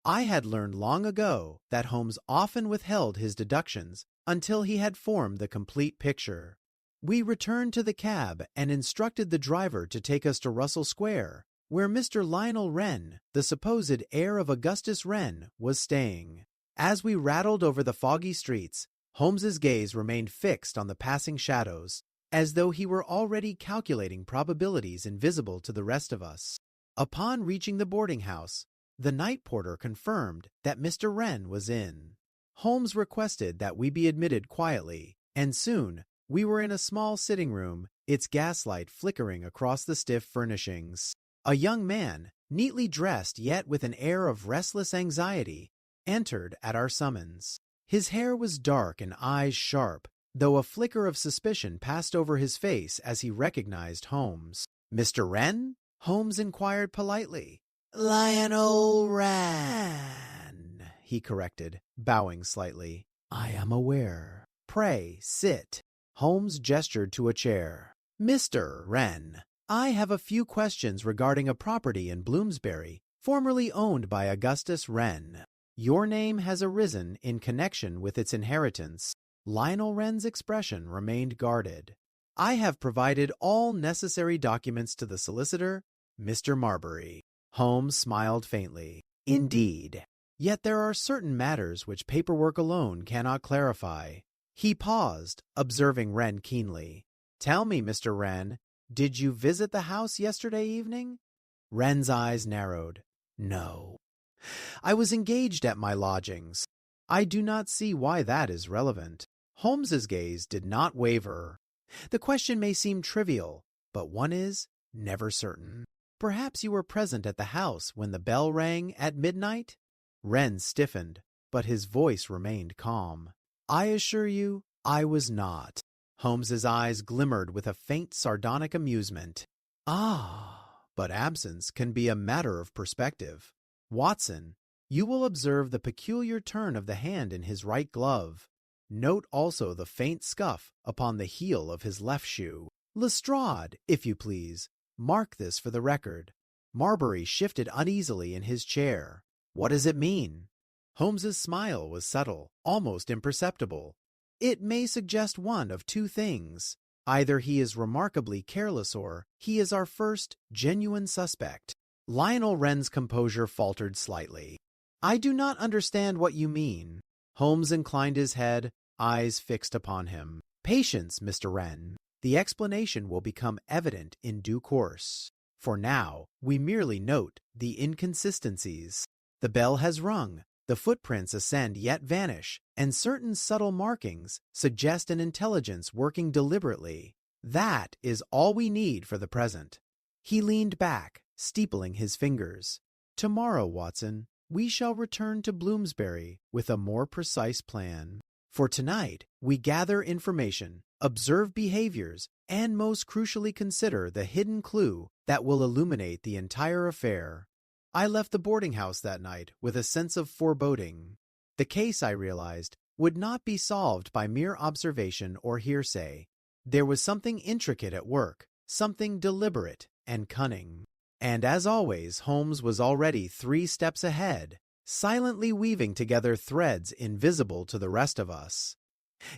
I had learned long ago that Holmes often withheld his deductions until he had formed the complete picture. We returned to the cab and instructed the driver to take us to Russell Square, where Mr. Lionel Wren, the supposed heir of Augustus Wren, was staying. As we rattled over the foggy streets, Holmes's gaze remained fixed on the passing shadows, as though he were already calculating probabilities invisible to the rest of us. Upon reaching the boarding house, the night porter confirmed that Mr. Wren was in. Holmes requested that we be admitted quietly, and soon we were in a small sitting room, its gaslight flickering across the stiff furnishings. A young man, neatly dressed yet with an air of restless anxiety, entered at our summons. His hair was dark and eyes sharp, though a flicker of suspicion passed over his face as he recognized Holmes. "Mr. Wren?" Holmes inquired politely. Lionel Wren, he corrected, bowing slightly. "I am aware. Pray, sit." Holmes gestured to a chair. "Mr. Wren, I have a few questions regarding a property in Bloomsbury, formerly owned by Augustus Wren. Your name has arisen in connection with its inheritance." Lionel Wren's expression remained guarded. "I have provided all necessary documents to the solicitor, Mr. Marbury." Holmes smiled faintly. "Indeed. Yet there are certain matters which paperwork alone cannot clarify." He paused, observing Wren keenly. "Tell me, Mr. Wren, did you visit the house yesterday evening?" Wren's eyes narrowed. "No. I was engaged at my lodgings. I do not see why that is relevant." Holmes's gaze did not waver. "The question may seem trivial, but one is never certain. Perhaps you were present at the house when the bell rang at midnight?" Wren stiffened, but his voice remained calm. "I assure you, I was not." Holmes's eyes glimmered with a faint sardonic amusement. "Ah, but absence can be a matter of perspective. Watson, you will observe the peculiar turn of the hand in his right glove. Note also the faint scuff upon the heel of his left shoe. Lestrade, if you please, mark this for the record." Marbury shifted uneasily in his chair. "What does it mean?" Holmes's smile was subtle, almost imperceptible. "It may suggest one of two things. Either he is remarkably careless or he is our first genuine suspect." Lionel Wren's composure faltered slightly. "I do not understand what you mean." Holmes inclined his head, eyes fixed upon him. "Patience, Mr. Wren. The explanation will become evident in due course. For now, we merely note the inconsistencies. The bell has rung, the footprints ascend yet vanish, and certain subtle markings suggest an intelligence working deliberately. That is all we need for the present." He leaned back, steepling his fingers. "Tomorrow, Watson, we shall return to Bloomsbury with a more precise plan. For tonight, we gather information, observe behaviors, and most crucially consider the hidden clue that will illuminate the entire affair." I left the boarding house that night with a sense of foreboding. The case, I realized, would not be solved by mere observation or hearsay. There was something intricate at work, something deliberate and cunning. And as always, Holmes was already 3 steps ahead, silently weaving together threads invisible to the rest of us.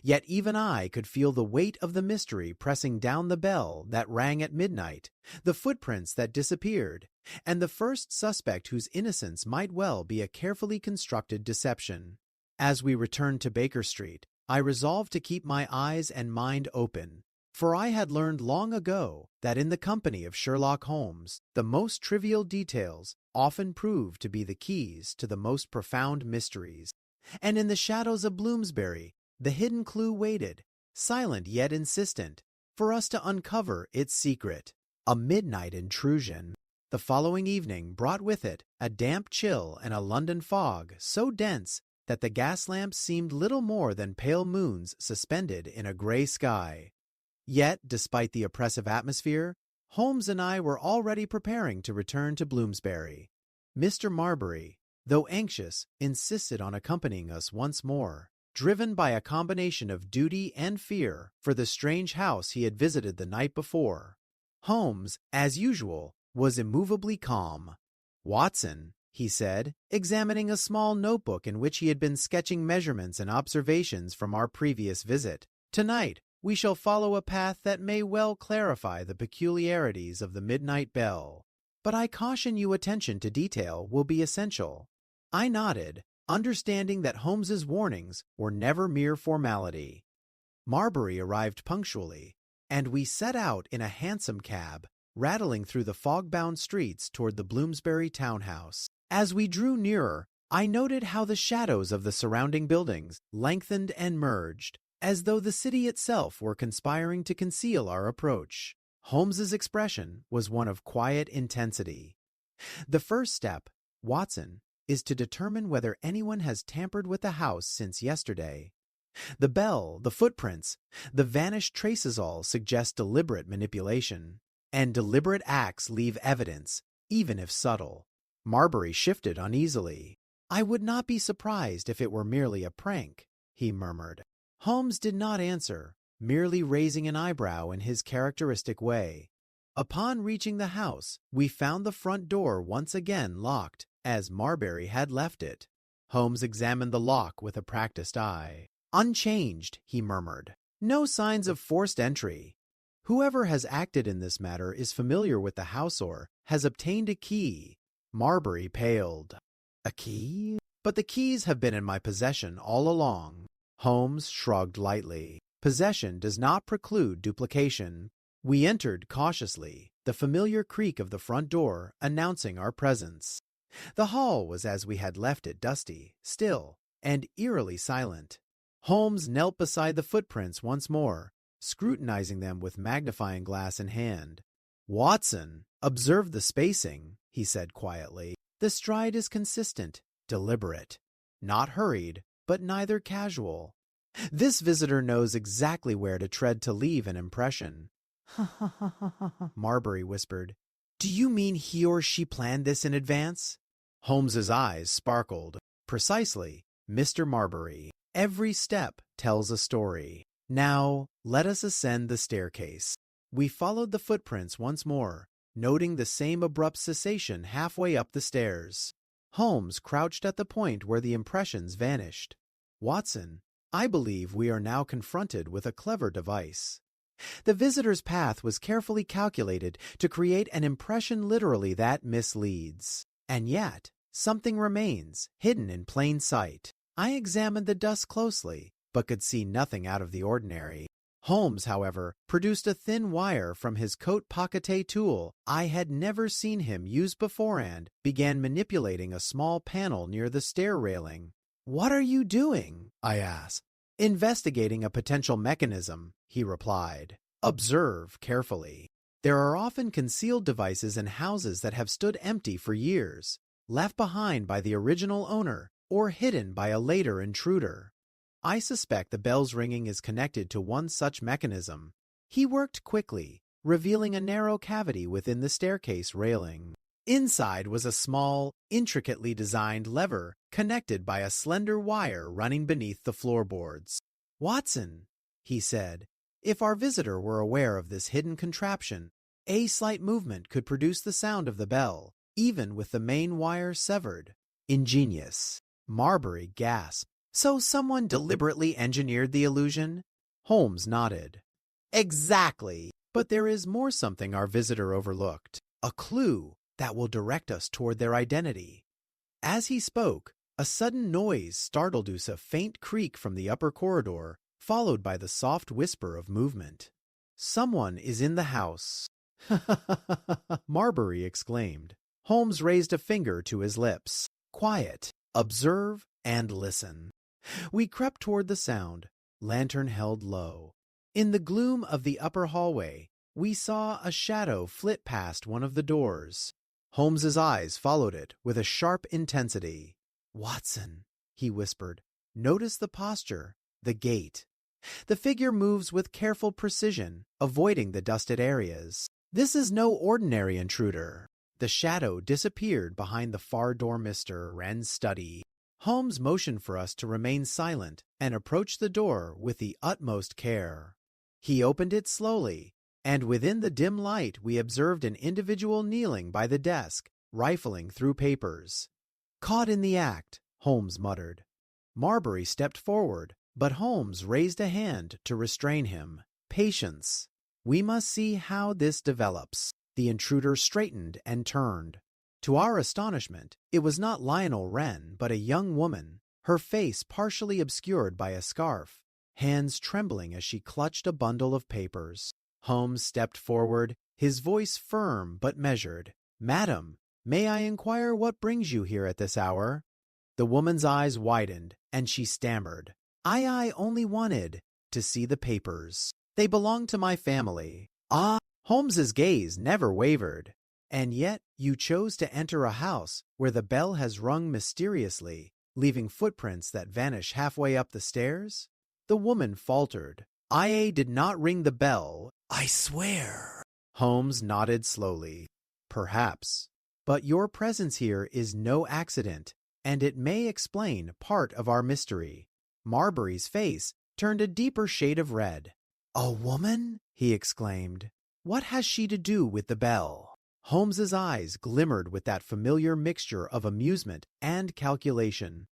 Yet even I could feel the weight of the mystery pressing down the bell that rang at midnight, the footprints that disappeared, and the first suspect whose innocence might well be a carefully constructed deception. As we returned to Baker Street, I resolved to keep my eyes and mind open, for I had learned long ago that in the company of Sherlock Holmes, the most trivial details often prove to be the keys to the most profound mysteries. And in the shadows of Bloomsbury, the hidden clue waited, silent yet insistent, for us to uncover its secret. A midnight intrusion. The following evening brought with it a damp chill and a London fog so dense that the gas lamps seemed little more than pale moons suspended in a gray sky. Yet, despite the oppressive atmosphere, Holmes and I were already preparing to return to Bloomsbury. Mr. Marbury, though anxious, insisted on accompanying us once more, driven by a combination of duty and fear for the strange house he had visited the night before. Holmes, as usual, was immovably calm. "Watson," he said, examining a small notebook in which he had been sketching measurements and observations from our previous visit, "tonight we shall follow a path that may well clarify the peculiarities of the midnight bell. But I caution you attention to detail will be essential." I nodded, understanding that Holmes's warnings were never mere formality. Marbury arrived punctually, and we set out in a hansom cab, rattling through the fog-bound streets toward the Bloomsbury townhouse. As we drew nearer, I noted how the shadows of the surrounding buildings lengthened and merged, as though the city itself were conspiring to conceal our approach. Holmes's expression was one of quiet intensity. "The first step, Watson, is to determine whether anyone has tampered with the house since yesterday. The bell, the footprints, the vanished traces all suggest deliberate manipulation, and deliberate acts leave evidence, even if subtle." Marbury shifted uneasily. "I would not be surprised if it were merely a prank," he murmured. Holmes did not answer, merely raising an eyebrow in his characteristic way. Upon reaching the house, we found the front door once again locked, as Marbury had left it. Holmes examined the lock with a practiced eye. "Unchanged," he murmured. "No signs of forced entry. Whoever has acted in this matter is familiar with the house or has obtained a key." Marbury paled. "A key? But the keys have been in my possession all along." Holmes shrugged lightly. "Possession does not preclude duplication." We entered cautiously, the familiar creak of the front door announcing our presence. The hall was as we had left it, dusty, still, and eerily silent. Holmes knelt beside the footprints once more, scrutinizing them with magnifying glass in hand. "Watson, observe the spacing," he said quietly. "The stride is consistent, deliberate. Not hurried, but neither casual. This visitor knows exactly where to tread to leave an impression." Marbury whispered. "Do you mean he or she planned this in advance?" Holmes's eyes sparkled. "Precisely, Mr. Marbury. Every step tells a story. Now, let us ascend the staircase." We followed the footprints once more, noting the same abrupt cessation halfway up the stairs. Holmes crouched at the point where the impressions vanished. "Watson, I believe we are now confronted with a clever device. The visitor's path was carefully calculated to create an impression literally that misleads. And yet, something remains, hidden in plain sight." I examined the dust closely, but could see nothing out of the ordinary. Holmes, however, produced a thin wire from his coat pocket tool I had never seen him use before and began manipulating a small panel near the stair railing. "What are you doing?" I asked. "Investigating a potential mechanism," he replied. "Observe carefully. There are often concealed devices in houses that have stood empty for years, left behind by the original owner or hidden by a later intruder. I suspect the bell's ringing is connected to one such mechanism." He worked quickly, revealing a narrow cavity within the staircase railing. Inside was a small, intricately designed lever connected by a slender wire running beneath the floorboards. "Watson," he said, "if our visitor were aware of this hidden contraption, a slight movement could produce the sound of the bell, even with the main wire severed." "Ingenious." Marbury gasped. "So someone deliberately engineered the illusion?" Holmes nodded. "Exactly. But there is more something our visitor overlooked. A clue that will direct us toward their identity." As he spoke, a sudden noise startled us, a faint creak from the upper corridor, followed by the soft whisper of movement. "Someone is in the house." Marbury exclaimed. Holmes raised a finger to his lips. "Quiet. Observe and listen." We crept toward the sound, lantern held low. In the gloom of the upper hallway, we saw a shadow flit past one of the doors. Holmes's eyes followed it with a sharp intensity. "Watson," he whispered, "notice the posture, the gait. The figure moves with careful precision, avoiding the dusted areas. This is no ordinary intruder." The shadow disappeared behind the far door. "Mr. Wren's study." Holmes motioned for us to remain silent and approached the door with the utmost care. He opened it slowly, and within the dim light we observed an individual kneeling by the desk, rifling through papers. "Caught in the act," Holmes muttered. Marbury stepped forward, but Holmes raised a hand to restrain him. "Patience. We must see how this develops." The intruder straightened and turned. To our astonishment, it was not Lionel Wren, but a young woman, her face partially obscured by a scarf, hands trembling as she clutched a bundle of papers. Holmes stepped forward, his voice firm but measured. "Madam, may I inquire what brings you here at this hour?" The woman's eyes widened, and she stammered. I only wanted to see the papers. They belong to my family." "Ah!" Holmes's gaze never wavered. "And yet you chose to enter a house where the bell has rung mysteriously, leaving footprints that vanish halfway up the stairs?" The woman faltered. "I did not ring the bell, I swear." Holmes nodded slowly. "Perhaps. But your presence here is no accident, and it may explain part of our mystery." Marbury's face turned a deeper shade of red. "A woman?" he exclaimed. "What has she to do with the bell?" Holmes's eyes glimmered with that familiar mixture of amusement and calculation.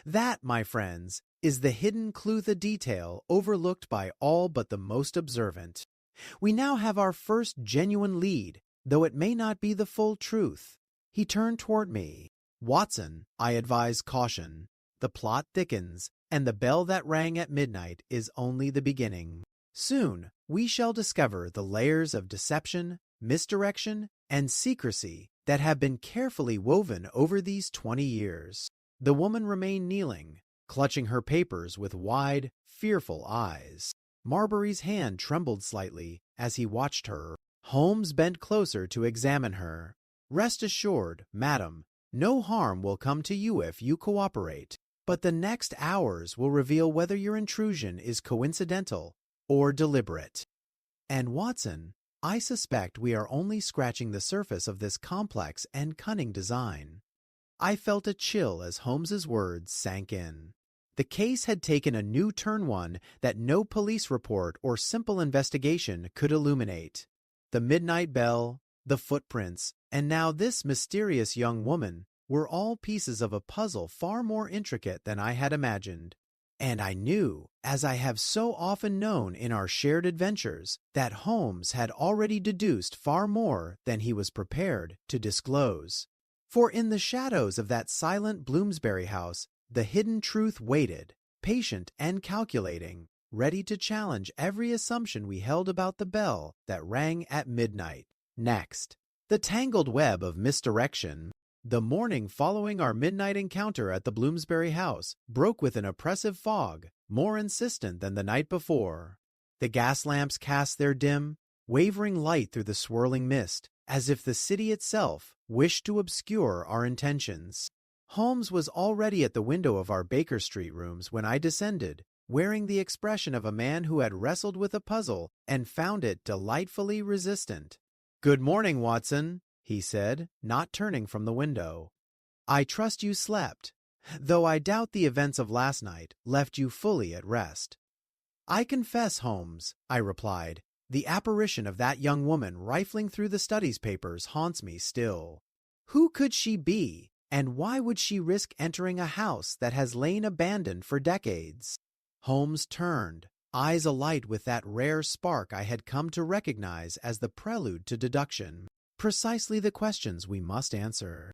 "That, my friends, is the hidden clue, the detail overlooked by all but the most observant. We now have our first genuine lead, though it may not be the full truth." He turned toward me. "Watson, I advise caution. The plot thickens, and the bell that rang at midnight is only the beginning. Soon we shall discover the layers of deception, misdirection, and secrecy that have been carefully woven over these 20 years. The woman remained kneeling, clutching her papers with wide, fearful eyes. Marbury's hand trembled slightly as he watched her. Holmes bent closer to examine her. "Rest assured, madam, no harm will come to you if you cooperate. But the next hours will reveal whether your intrusion is coincidental or deliberate. And Watson, I suspect we are only scratching the surface of this complex and cunning design." I felt a chill as Holmes's words sank in. The case had taken a new turn, one that no police report or simple investigation could illuminate. The midnight bell, the footprints, and now this mysterious young woman were all pieces of a puzzle far more intricate than I had imagined. And I knew, as I have so often known in our shared adventures, that Holmes had already deduced far more than he was prepared to disclose. For in the shadows of that silent Bloomsbury house, the hidden truth waited, patient and calculating, ready to challenge every assumption we held about the bell that rang at midnight. Next, the tangled web of misdirection. The morning following our midnight encounter at the Bloomsbury house broke with an oppressive fog, more insistent than the night before. The gas lamps cast their dim, wavering light through the swirling mist, as if the city itself wished to obscure our intentions. Holmes was already at the window of our Baker Street rooms when I descended, wearing the expression of a man who had wrestled with a puzzle and found it delightfully resistant. "Good morning, Watson," he said, not turning from the window. "I trust you slept, though I doubt the events of last night left you fully at rest." "I confess, Holmes," I replied, "the apparition of that young woman rifling through the studies papers haunts me still. Who could she be, and why would she risk entering a house that has lain abandoned for decades?" Holmes turned, eyes alight with that rare spark I had come to recognize as the prelude to deduction. Precisely the questions we must answer.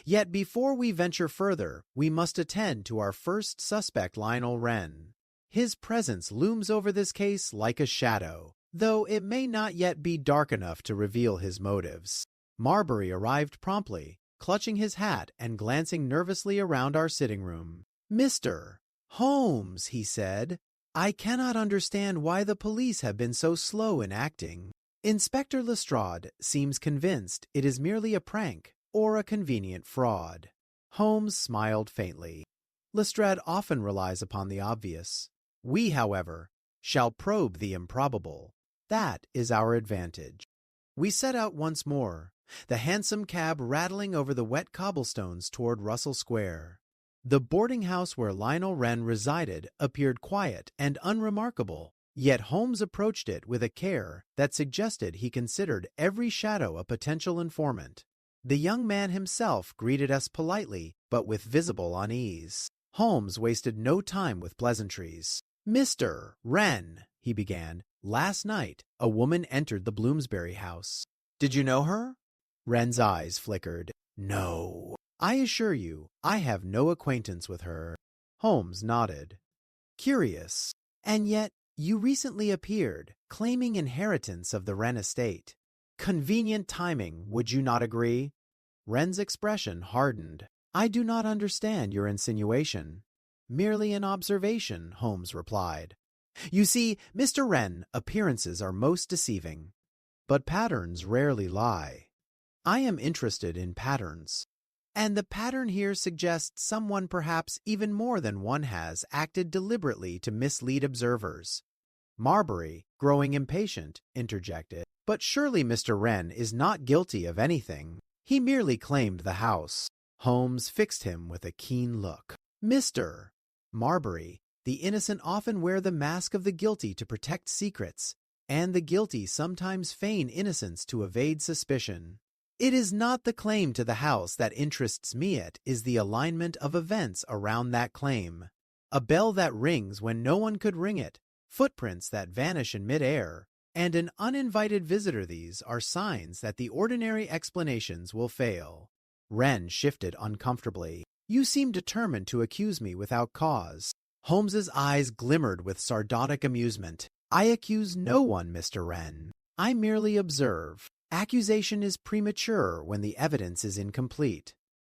Yet before we venture further, we must attend to our first suspect, Lionel Wren. His presence looms over this case like a shadow, though it may not yet be dark enough to reveal his motives. Marbury arrived promptly, clutching his hat and glancing nervously around our sitting room. "Mr. Holmes," he said, "I cannot understand why the police have been so slow in acting. Inspector Lestrade seems convinced it is merely a prank or a convenient fraud." Holmes smiled faintly. "Lestrade often relies upon the obvious. We, however, shall probe the improbable. That is our advantage." We set out once more, the hansom cab rattling over the wet cobblestones toward Russell Square. The boarding house where Lionel Wren resided appeared quiet and unremarkable, Yet Holmes approached it with a care that suggested he considered every shadow a potential informant. The young man himself greeted us politely, but with visible unease. Holmes wasted no time with pleasantries. "Mr. Wren," he began, "last night a woman entered the Bloomsbury house. Did you know her?" Wren's eyes flickered. "No. I assure you, I have no acquaintance with her." Holmes nodded. "Curious. And yet, you recently appeared, claiming inheritance of the Wren estate. Convenient timing, would you not agree?" Wren's expression hardened. "I do not understand your insinuation." "Merely an observation," Holmes replied. "You see, Mr. Wren, appearances are most deceiving. But patterns rarely lie. I am interested in patterns. And the pattern here suggests someone, perhaps even more than one, has acted deliberately to mislead observers." Marbury, growing impatient, interjected, "But surely Mr. Wren is not guilty of anything. He merely claimed the house." Holmes fixed him with a keen look. "Mr. Marbury, the innocent often wear the mask of the guilty to protect secrets, and the guilty sometimes feign innocence to evade suspicion. It is not the claim to the house that interests me, it is the alignment of events around that claim. A bell that rings when no one could ring it, footprints that vanish in midair, and an uninvited visitor, these are signs that the ordinary explanations will fail." Wren shifted uncomfortably. "You seem determined to accuse me without cause." Holmes's eyes glimmered with sardonic amusement. "I accuse no one, Mr. Wren. I merely observe. Accusation is premature when the evidence is incomplete.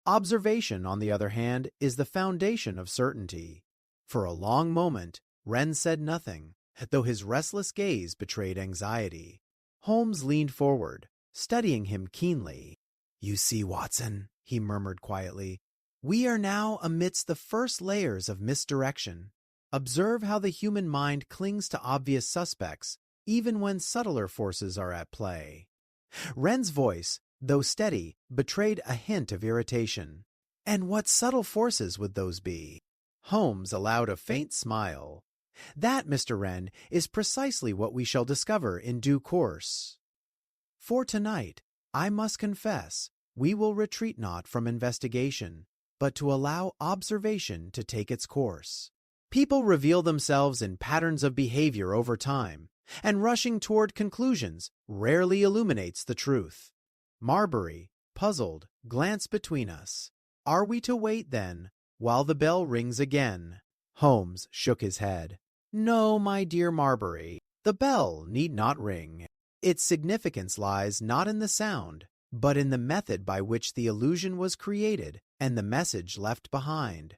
Observation, on the other hand, is the foundation of certainty." For a long moment, Wren said nothing, though his restless gaze betrayed anxiety. Holmes leaned forward, studying him keenly. "You see, Watson," he murmured quietly, "we are now amidst the first layers of misdirection. Observe how the human mind clings to obvious suspects, even when subtler forces are at play." Wren's voice, though steady, betrayed a hint of irritation. "And what subtle forces would those be?" Holmes allowed a faint smile. "That, Mr. Wren, is precisely what we shall discover in due course. For tonight, I must confess, we will retreat not from investigation, but to allow observation to take its course. People reveal themselves in patterns of behavior over time, and rushing toward conclusions rarely illuminates the truth." Marbury, puzzled, glanced between us. "Are we to wait, then, while the bell rings again?" Holmes shook his head. "No, my dear Marbury, the bell need not ring. Its significance lies not in the sound, but in the method by which the illusion was created and the message left behind.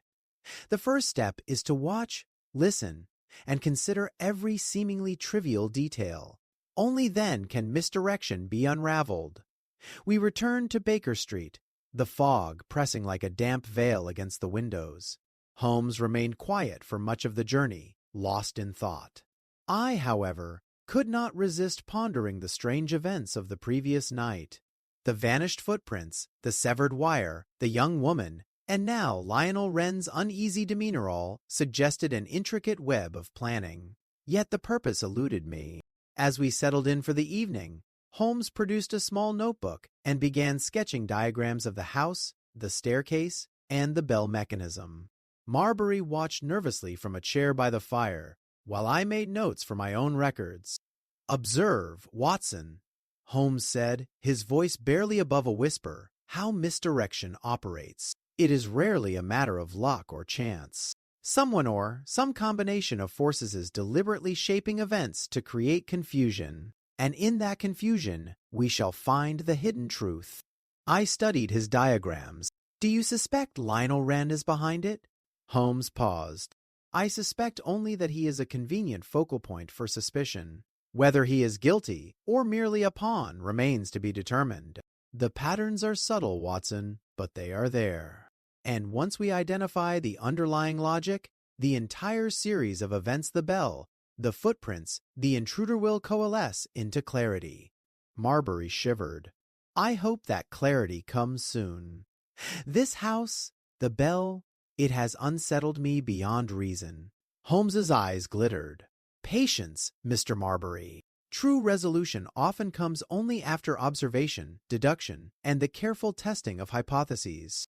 The first step is to watch, listen, and consider every seemingly trivial detail. Only then can misdirection be unraveled." We returned to Baker Street, the fog pressing like a damp veil against the windows. Holmes remained quiet for much of the journey, lost in thought. I, however, could not resist pondering the strange events of the previous night. The vanished footprints, the severed wire, the young woman, and now Lionel Wren's uneasy demeanor all suggested an intricate web of planning. Yet the purpose eluded me. As we settled in for the evening, Holmes produced a small notebook and began sketching diagrams of the house, the staircase, and the bell mechanism. Marbury watched nervously from a chair by the fire, while I made notes for my own records. "Observe, Watson," Holmes said, his voice barely above a whisper, "how misdirection operates. It is rarely a matter of luck or chance. Someone or some combination of forces is deliberately shaping events to create confusion, and in that confusion we shall find the hidden truth." I studied his diagrams. "Do you suspect Lionel Wren is behind it?" Holmes paused. "I suspect only that he is a convenient focal point for suspicion. Whether he is guilty or merely a pawn remains to be determined. The patterns are subtle, Watson, but they are there. And once we identify the underlying logic, the entire series of events, the bell, the footprints, the intruder will coalesce into clarity." Marbury shivered. "I hope that clarity comes soon. This house, the bell, it has unsettled me beyond reason." Holmes's eyes glittered. Patience, Mr. Marbury. True resolution often comes only after observation, deduction, and the careful testing of hypotheses.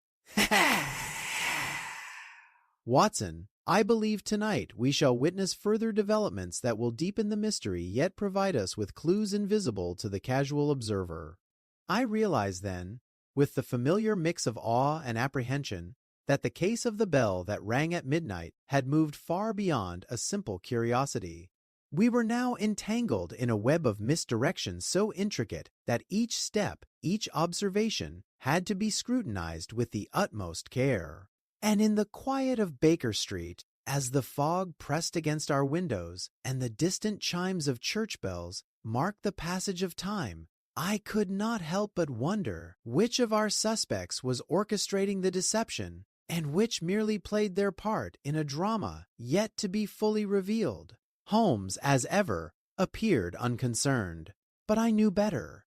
Watson, I believe tonight we shall witness further developments that will deepen the mystery yet provide us with clues invisible to the casual observer. I realized then, with the familiar mix of awe and apprehension, that the case of the bell that rang at midnight had moved far beyond a simple curiosity. We were now entangled in a web of misdirection so intricate that each step, each observation, had to be scrutinized with the utmost care. And in the quiet of Baker Street, as the fog pressed against our windows and the distant chimes of church bells marked the passage of time, I could not help but wonder which of our suspects was orchestrating the deception and which merely played their part in a drama yet to be fully revealed. Holmes, as ever, appeared unconcerned, but I knew better.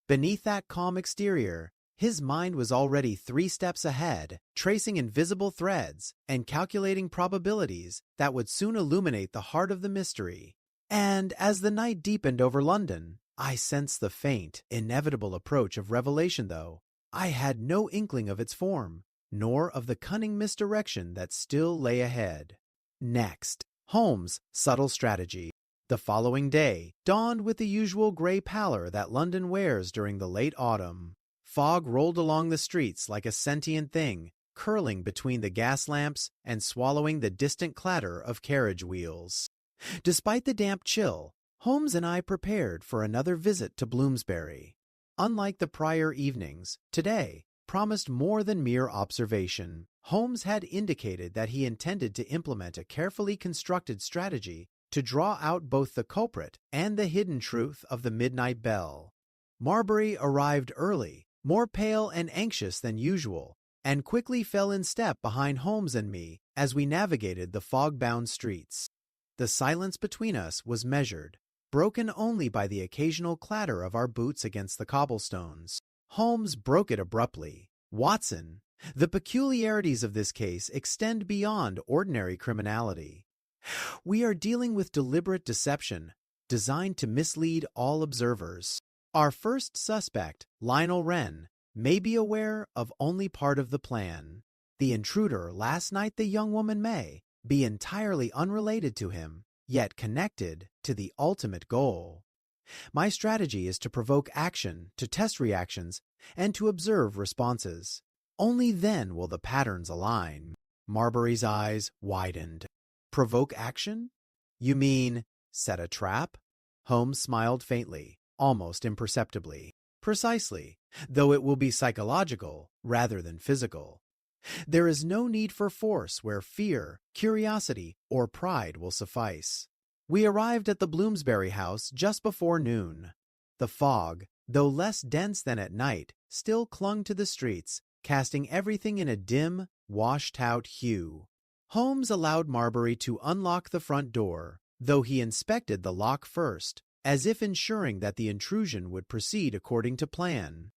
Beneath that calm exterior, his mind was already 3 steps ahead, tracing invisible threads and calculating probabilities that would soon illuminate the heart of the mystery. And as the night deepened over London, I sensed the faint, inevitable approach of revelation, though I had no inkling of its form, nor of the cunning misdirection that still lay ahead. Next, Holmes' subtle strategy. The following day dawned with the usual gray pallor that London wears during the late autumn. Fog rolled along the streets like a sentient thing, curling between the gas lamps and swallowing the distant clatter of carriage wheels. Despite the damp chill, Holmes and I prepared for another visit to Bloomsbury. Unlike the prior evenings, today promised more than mere observation. Holmes had indicated that he intended to implement a carefully constructed strategy to draw out both the culprit and the hidden truth of the midnight bell. Marbury arrived early, more pale and anxious than usual, and quickly fell in step behind Holmes and me as we navigated the fog-bound streets. The silence between us was measured, broken only by the occasional clatter of our boots against the cobblestones. Holmes broke it abruptly. Watson, the peculiarities of this case extend beyond ordinary criminality. We are dealing with deliberate deception, designed to mislead all observers. Our first suspect, Lionel Wren, may be aware of only part of the plan. The intruder last night, the young woman, may be entirely unrelated to him, yet connected to the ultimate goal. My strategy is to provoke action, to test reactions, and to observe responses. Only then will the patterns align. Marbury's eyes widened. Provoke action? You mean set a trap? Holmes smiled faintly, almost imperceptibly. Precisely, though it will be psychological rather than physical. There is no need for force where fear, curiosity, or pride will suffice. We arrived at the Bloomsbury house just before noon. The fog, though less dense than at night, still clung to the streets, casting everything in a dim, washed-out hue. Holmes allowed Marbury to unlock the front door, though he inspected the lock first, as if ensuring that the intrusion would proceed according to plan.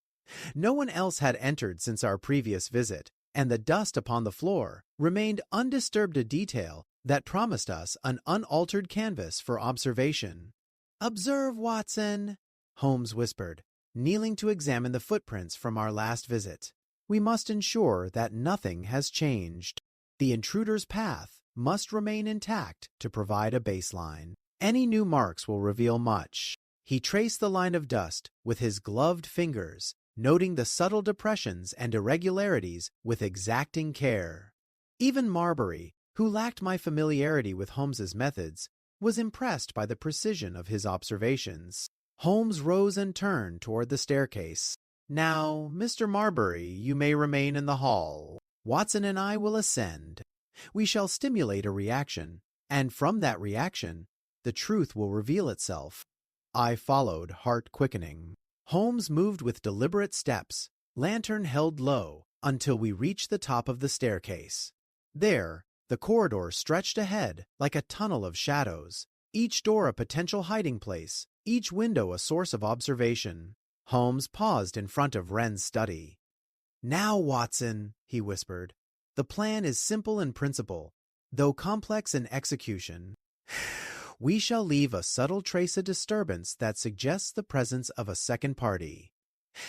No one else had entered since our previous visit, and the dust upon the floor remained undisturbed, a detail that promised us an unaltered canvas for observation. "Observe, Watson," Holmes whispered, kneeling to examine the footprints from our last visit. "We must ensure that nothing has changed. The intruder's path must remain intact to provide a baseline. Any new marks will reveal much." He traced the line of dust with his gloved fingers, noting the subtle depressions and irregularities with exacting care. Even Marbury, who lacked my familiarity with Holmes's methods, was impressed by the precision of his observations. Holmes rose and turned toward the staircase. "Now, Mr. Marbury, you may remain in the hall. Watson and I will ascend. We shall stimulate a reaction, and from that reaction, the truth will reveal itself." I followed, heart quickening. Holmes moved with deliberate steps, lantern held low, until we reached the top of the staircase. There, the corridor stretched ahead like a tunnel of shadows, each door a potential hiding place, each window a source of observation. Holmes paused in front of Wren's study. "Now, Watson," he whispered, "the plan is simple in principle, though complex in execution. We shall leave a subtle trace of disturbance that suggests the presence of a second party.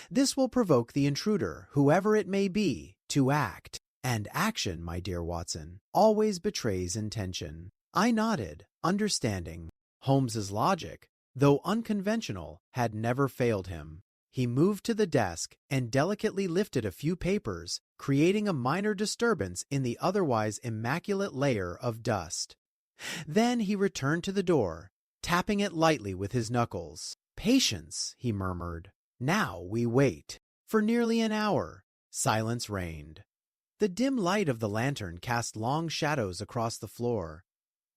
This will provoke the intruder, whoever it may be, to act. And action, my dear Watson, always betrays intention. I nodded, understanding. Holmes's logic, though unconventional, had never failed him. He moved to the desk and delicately lifted a few papers, creating a minor disturbance in the otherwise immaculate layer of dust. Then he returned to the door, tapping it lightly with his knuckles. "Patience," he murmured. "Now we wait." For nearly an hour, silence reigned. The dim light of the lantern cast long shadows across the floor,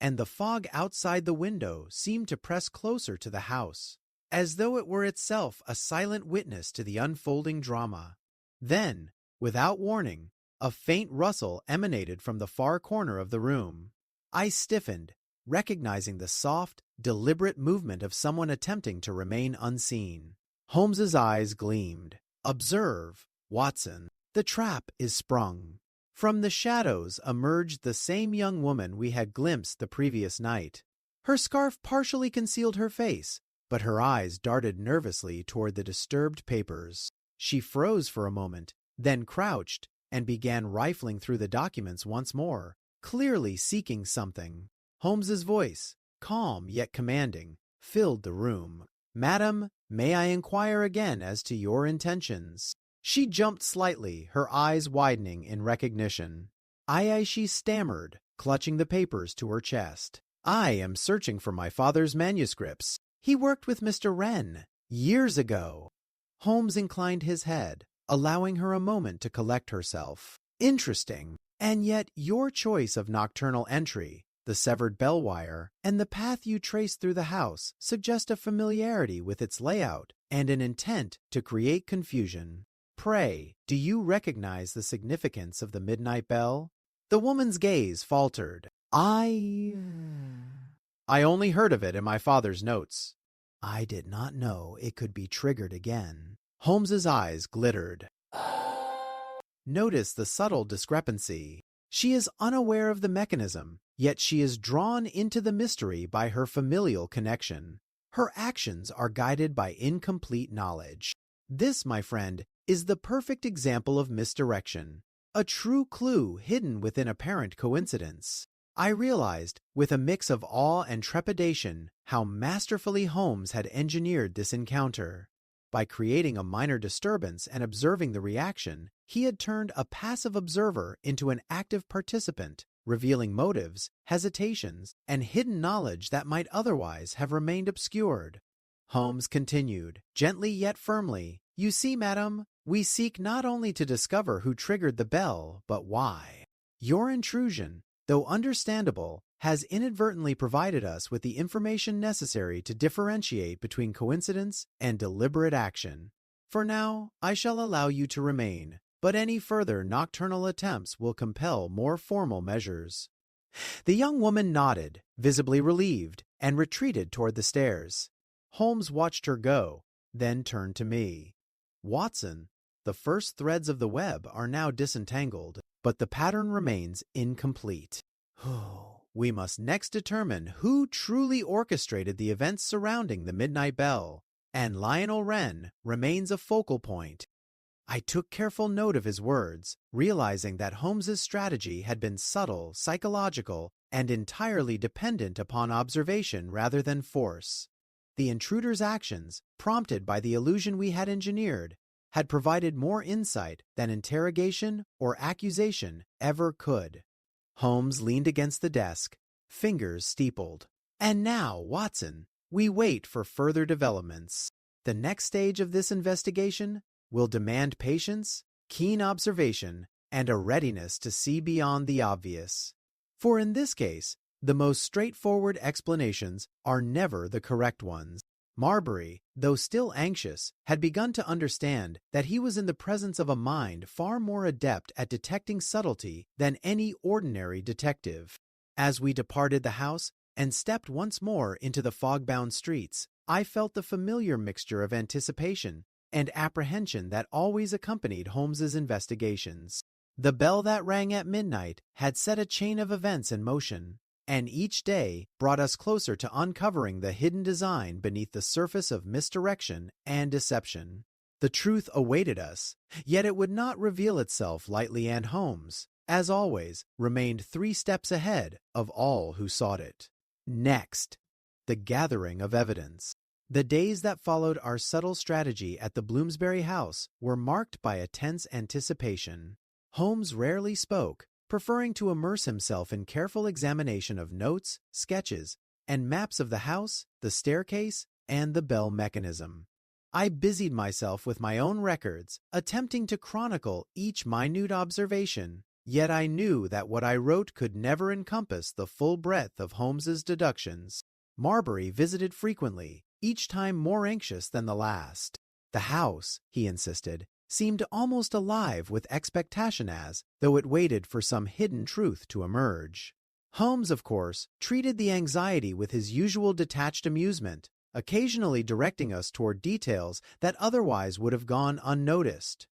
and the fog outside the window seemed to press closer to the house, as though it were itself a silent witness to the unfolding drama. Then, without warning, a faint rustle emanated from the far corner of the room. I stiffened, recognizing the soft, deliberate movement of someone attempting to remain unseen. Holmes's eyes gleamed. "Observe, Watson, the trap is sprung." From the shadows emerged the same young woman we had glimpsed the previous night. Her scarf partially concealed her face, but her eyes darted nervously toward the disturbed papers. She froze for a moment, then crouched and began rifling through the documents once more, clearly seeking something. Holmes's voice, calm yet commanding, filled the room. "Madam, may I inquire again as to your intentions?" She jumped slightly, her eyes widening in recognition. Aye, she stammered, clutching the papers to her chest. "I am searching for my father's manuscripts. He worked with Mr. Wren years ago." Holmes inclined his head, allowing her a moment to collect herself. "Interesting. And yet your choice of nocturnal entry, the severed bell wire, and the path you traced through the house suggest a familiarity with its layout and an intent to create confusion. Pray, do you recognize the significance of the midnight bell?" The woman's gaze faltered. I only heard of it in my father's notes." I did not know it could be triggered again. Holmes's eyes glittered. Notice the subtle discrepancy. She is unaware of the mechanism, yet she is drawn into the mystery by her familial connection. Her actions are guided by incomplete knowledge. This, my friend, is the perfect example of misdirection, a true clue hidden within apparent coincidence. I realized, with a mix of awe and trepidation, how masterfully Holmes had engineered this encounter. By creating a minor disturbance and observing the reaction, he had turned a passive observer into an active participant, revealing motives, hesitations, and hidden knowledge that might otherwise have remained obscured. Holmes continued, gently yet firmly, "You see, madam, we seek not only to discover who triggered the bell, but why. Your intrusion, though understandable, has inadvertently provided us with the information necessary to differentiate between coincidence and deliberate action. For now, I shall allow you to remain, but any further nocturnal attempts will compel more formal measures." The young woman nodded, visibly relieved, and retreated toward the stairs. Holmes watched her go, then turned to me. "Watson, the first threads of the web are now disentangled, but the pattern remains incomplete. We must next determine who truly orchestrated the events surrounding the midnight bell, and Lionel Wren remains a focal point." I took careful note of his words, realizing that Holmes's strategy had been subtle, psychological, and entirely dependent upon observation rather than force. The intruder's actions, prompted by the illusion we had engineered, had provided more insight than interrogation or accusation ever could. Holmes leaned against the desk, fingers steepled. "And now, Watson, we wait for further developments. The next stage of this investigation will demand patience, keen observation, and a readiness to see beyond the obvious. For in this case, the most straightforward explanations are never the correct ones." Marbury, though still anxious, had begun to understand that he was in the presence of a mind far more adept at detecting subtlety than any ordinary detective. As we departed the house and stepped once more into the fog-bound streets, I felt the familiar mixture of anticipation and apprehension that always accompanied Holmes's investigations. The bell that rang at midnight had set a chain of events in motion. and each day brought us closer to uncovering the hidden design beneath the surface of misdirection and deception. The truth awaited us, yet it would not reveal itself lightly, and Holmes, as always, remained 3 steps ahead of all who sought it. Next, the gathering of evidence. The days that followed our subtle strategy at the Bloomsbury house were marked by a tense anticipation. Holmes rarely spoke, preferring to immerse himself in careful examination of notes, sketches, and maps of the house, the staircase, and the bell mechanism. I busied myself with my own records, attempting to chronicle each minute observation, yet I knew that what I wrote could never encompass the full breadth of Holmes's deductions. Marbury visited frequently, each time more anxious than the last. The house, he insisted, seemed almost alive with expectation as though it waited for some hidden truth to emerge. Holmes, of course, treated the anxiety with his usual detached amusement, occasionally directing us toward details that otherwise would have gone unnoticed.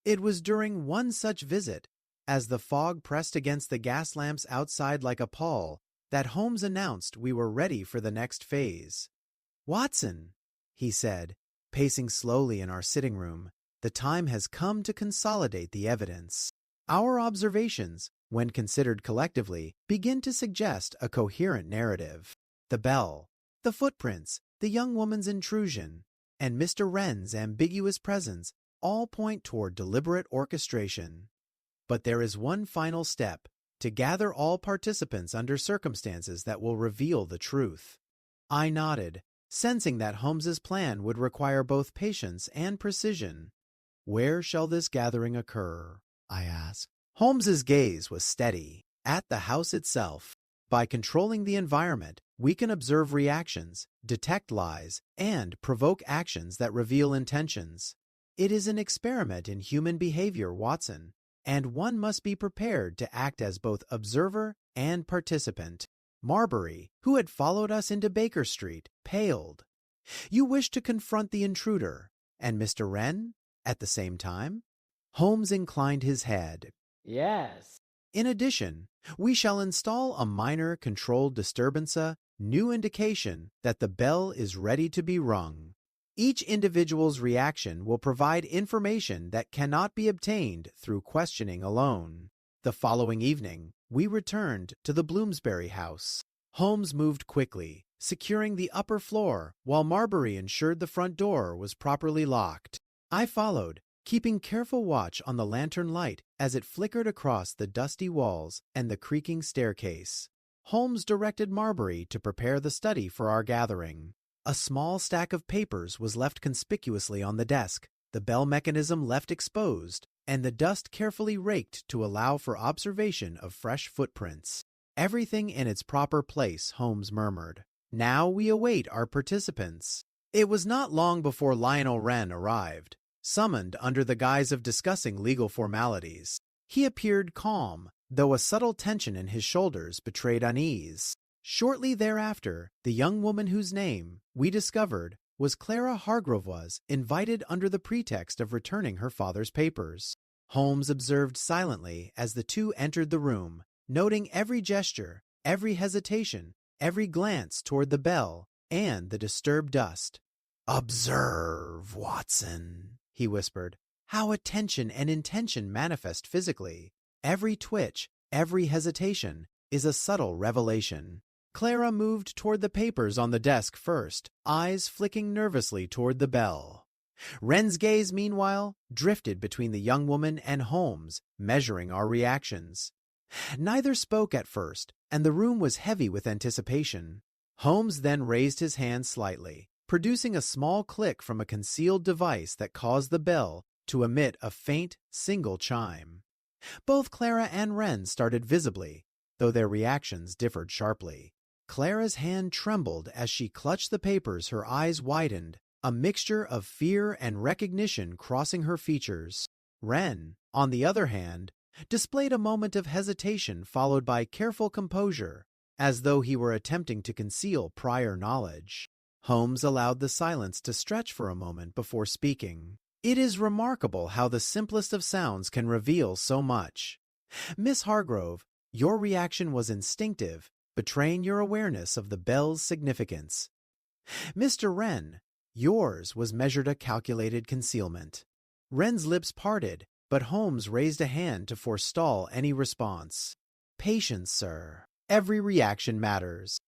It was during one such visit, as the fog pressed against the gas lamps outside like a pall, that Holmes announced we were ready for the next phase. "Watson," he said, pacing slowly in our sitting room, "the time has come to consolidate the evidence. Our observations, when considered collectively, begin to suggest a coherent narrative. The bell, the footprints, the young woman's intrusion, and Mr. Wren's ambiguous presence all point toward deliberate orchestration. But there is one final step, to gather all participants under circumstances that will reveal the truth." I nodded, sensing that Holmes's plan would require both patience and precision. "Where shall this gathering occur?" I asked. Holmes's gaze was steady, at the house itself. By controlling the environment, we can observe reactions, detect lies, and provoke actions that reveal intentions. It is an experiment in human behavior, Watson, and one must be prepared to act as both observer and participant. Marbury, who had followed us into Baker Street, paled. "You wish to confront the intruder, and Mr. Wren, at the same time?" Holmes inclined his head. "Yes." "In addition, we shall install a minor controlled disturbance, a new indication that the bell is ready to be rung. Each individual's reaction will provide information that cannot be obtained through questioning alone." The following evening, we returned to the Bloomsbury house. Holmes moved quickly, securing the upper floor, while Marbury ensured the front door was properly locked. I followed, keeping careful watch on the lantern light as it flickered across the dusty walls and the creaking staircase. Holmes directed Marbury to prepare the study for our gathering. A small stack of papers was left conspicuously on the desk, the bell mechanism left exposed, and the dust carefully raked to allow for observation of fresh footprints. "Everything in its proper place," Holmes murmured. "Now we await our participants." It was not long before Lionel Wren arrived, summoned under the guise of discussing legal formalities. He appeared calm, though a subtle tension in his shoulders betrayed unease. Shortly thereafter, the young woman whose name, we discovered, was Clara Hargrove was invited under the pretext of returning her father's papers. Holmes observed silently as the two entered the room, noting every gesture, every hesitation, every glance toward the bell and the disturbed dust. "Observe, Watson," he whispered, "how attention and intention manifest physically. Every twitch, every hesitation, is a subtle revelation." Clara moved toward the papers on the desk first, eyes flicking nervously toward the bell. Wren's gaze, meanwhile, drifted between the young woman and Holmes, measuring our reactions. Neither spoke at first, and the room was heavy with anticipation. Holmes then raised his hand slightly, producing a small click from a concealed device that caused the bell to emit a faint, single chime. Both Clara and Wren started visibly, though their reactions differed sharply. Clara's hand trembled as she clutched the papers, her eyes widened, a mixture of fear and recognition crossing her features. Wren, on the other hand, displayed a moment of hesitation followed by careful composure, as though he were attempting to conceal prior knowledge. Holmes allowed the silence to stretch for a moment before speaking. "It is remarkable how the simplest of sounds can reveal so much. Miss Hargrove, your reaction was instinctive, betraying your awareness of the bell's significance. Mr. Wren, yours was measured a calculated concealment. Wren's lips parted, but Holmes raised a hand to forestall any response. Patience, sir. Every reaction matters.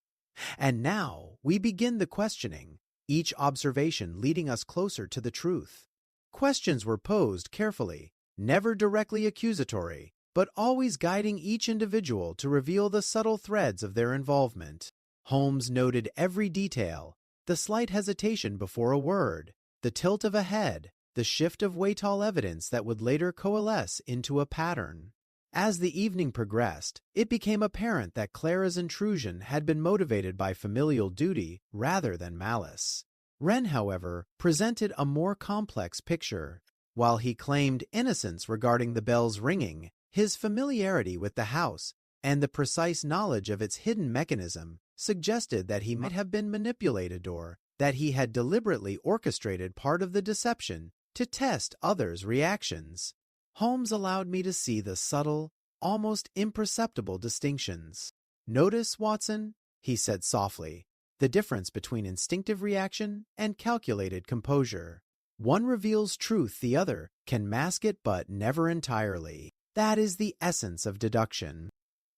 And now we begin the questioning, each observation leading us closer to the truth. Questions were posed carefully, never directly accusatory, but always guiding each individual to reveal the subtle threads of their involvement. Holmes noted every detail, the slight hesitation before a word, the tilt of a head, the shift of Waytall evidence that would later coalesce into a pattern. As the evening progressed, it became apparent that Clara's intrusion had been motivated by familial duty rather than malice. Wren, however, presented a more complex picture. While he claimed innocence regarding the bell's ringing, his familiarity with the house and the precise knowledge of its hidden mechanism suggested that he might have been manipulated or that he had deliberately orchestrated part of the deception to test others' reactions. Holmes allowed me to see the subtle, almost imperceptible distinctions. Notice, Watson, he said softly, the difference between instinctive reaction and calculated composure. One reveals truth, the other can mask it, but never entirely. That is the essence of deduction.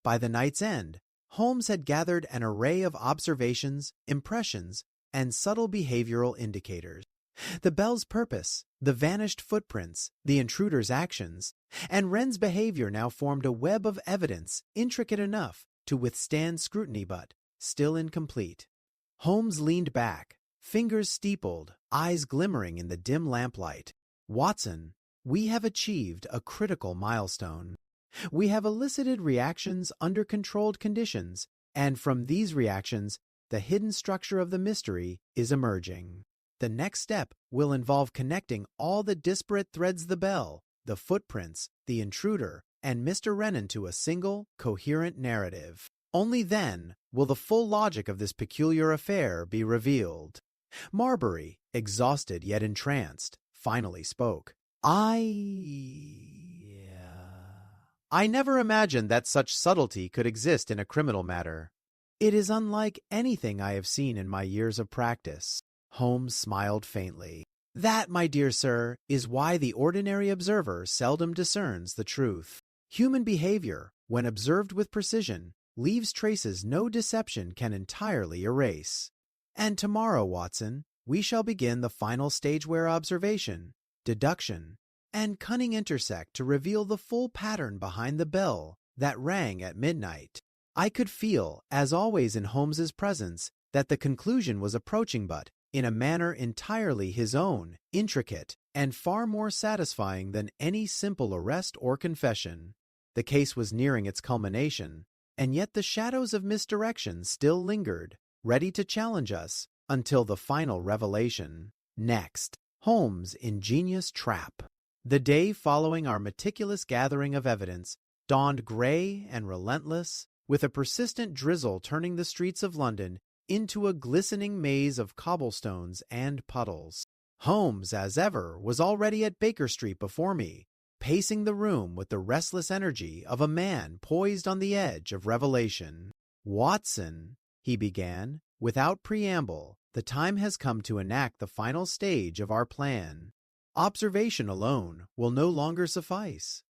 By the night's end, Holmes had gathered an array of observations, impressions, and subtle behavioral indicators. The bell's purpose, the vanished footprints, the intruder's actions, and Wren's behavior now formed a web of evidence intricate enough to withstand scrutiny but still incomplete. Holmes leaned back, fingers steepled, eyes glimmering in the dim lamplight. Watson, we have achieved a critical milestone. We have elicited reactions under controlled conditions, and from these reactions, the hidden structure of the mystery is emerging. The next step will involve connecting all the disparate threads, the bell, the footprints, the intruder, and Mr. Wren into a single, coherent narrative. Only then will the full logic of this peculiar affair be revealed. Marbury, exhausted yet entranced, finally spoke. I never imagined that such subtlety could exist in a criminal matter. It is unlike anything I have seen in my years of practice. Holmes smiled faintly. That, my dear sir, is why the ordinary observer seldom discerns the truth. Human behavior, when observed with precision, leaves traces no deception can entirely erase. And tomorrow, Watson, we shall begin the final stage where observation, deduction, and cunning intersect to reveal the full pattern behind the bell that rang at midnight. I could feel, as always in Holmes's presence, that the conclusion was approaching, but in a manner entirely his own, intricate, and far more satisfying than any simple arrest or confession. The case was nearing its culmination, and yet the shadows of misdirection still lingered, ready to challenge us until the final revelation. Next, Holmes' ingenious trap. The day following our meticulous gathering of evidence dawned gray and relentless, with a persistent drizzle turning the streets of London into a glistening maze of cobblestones and puddles. Holmes, as ever, was already at Baker Street before me, pacing the room with the restless energy of a man poised on the edge of revelation. Watson, he began, without preamble, the time has come to enact the final stage of our plan. Observation alone will no longer suffice.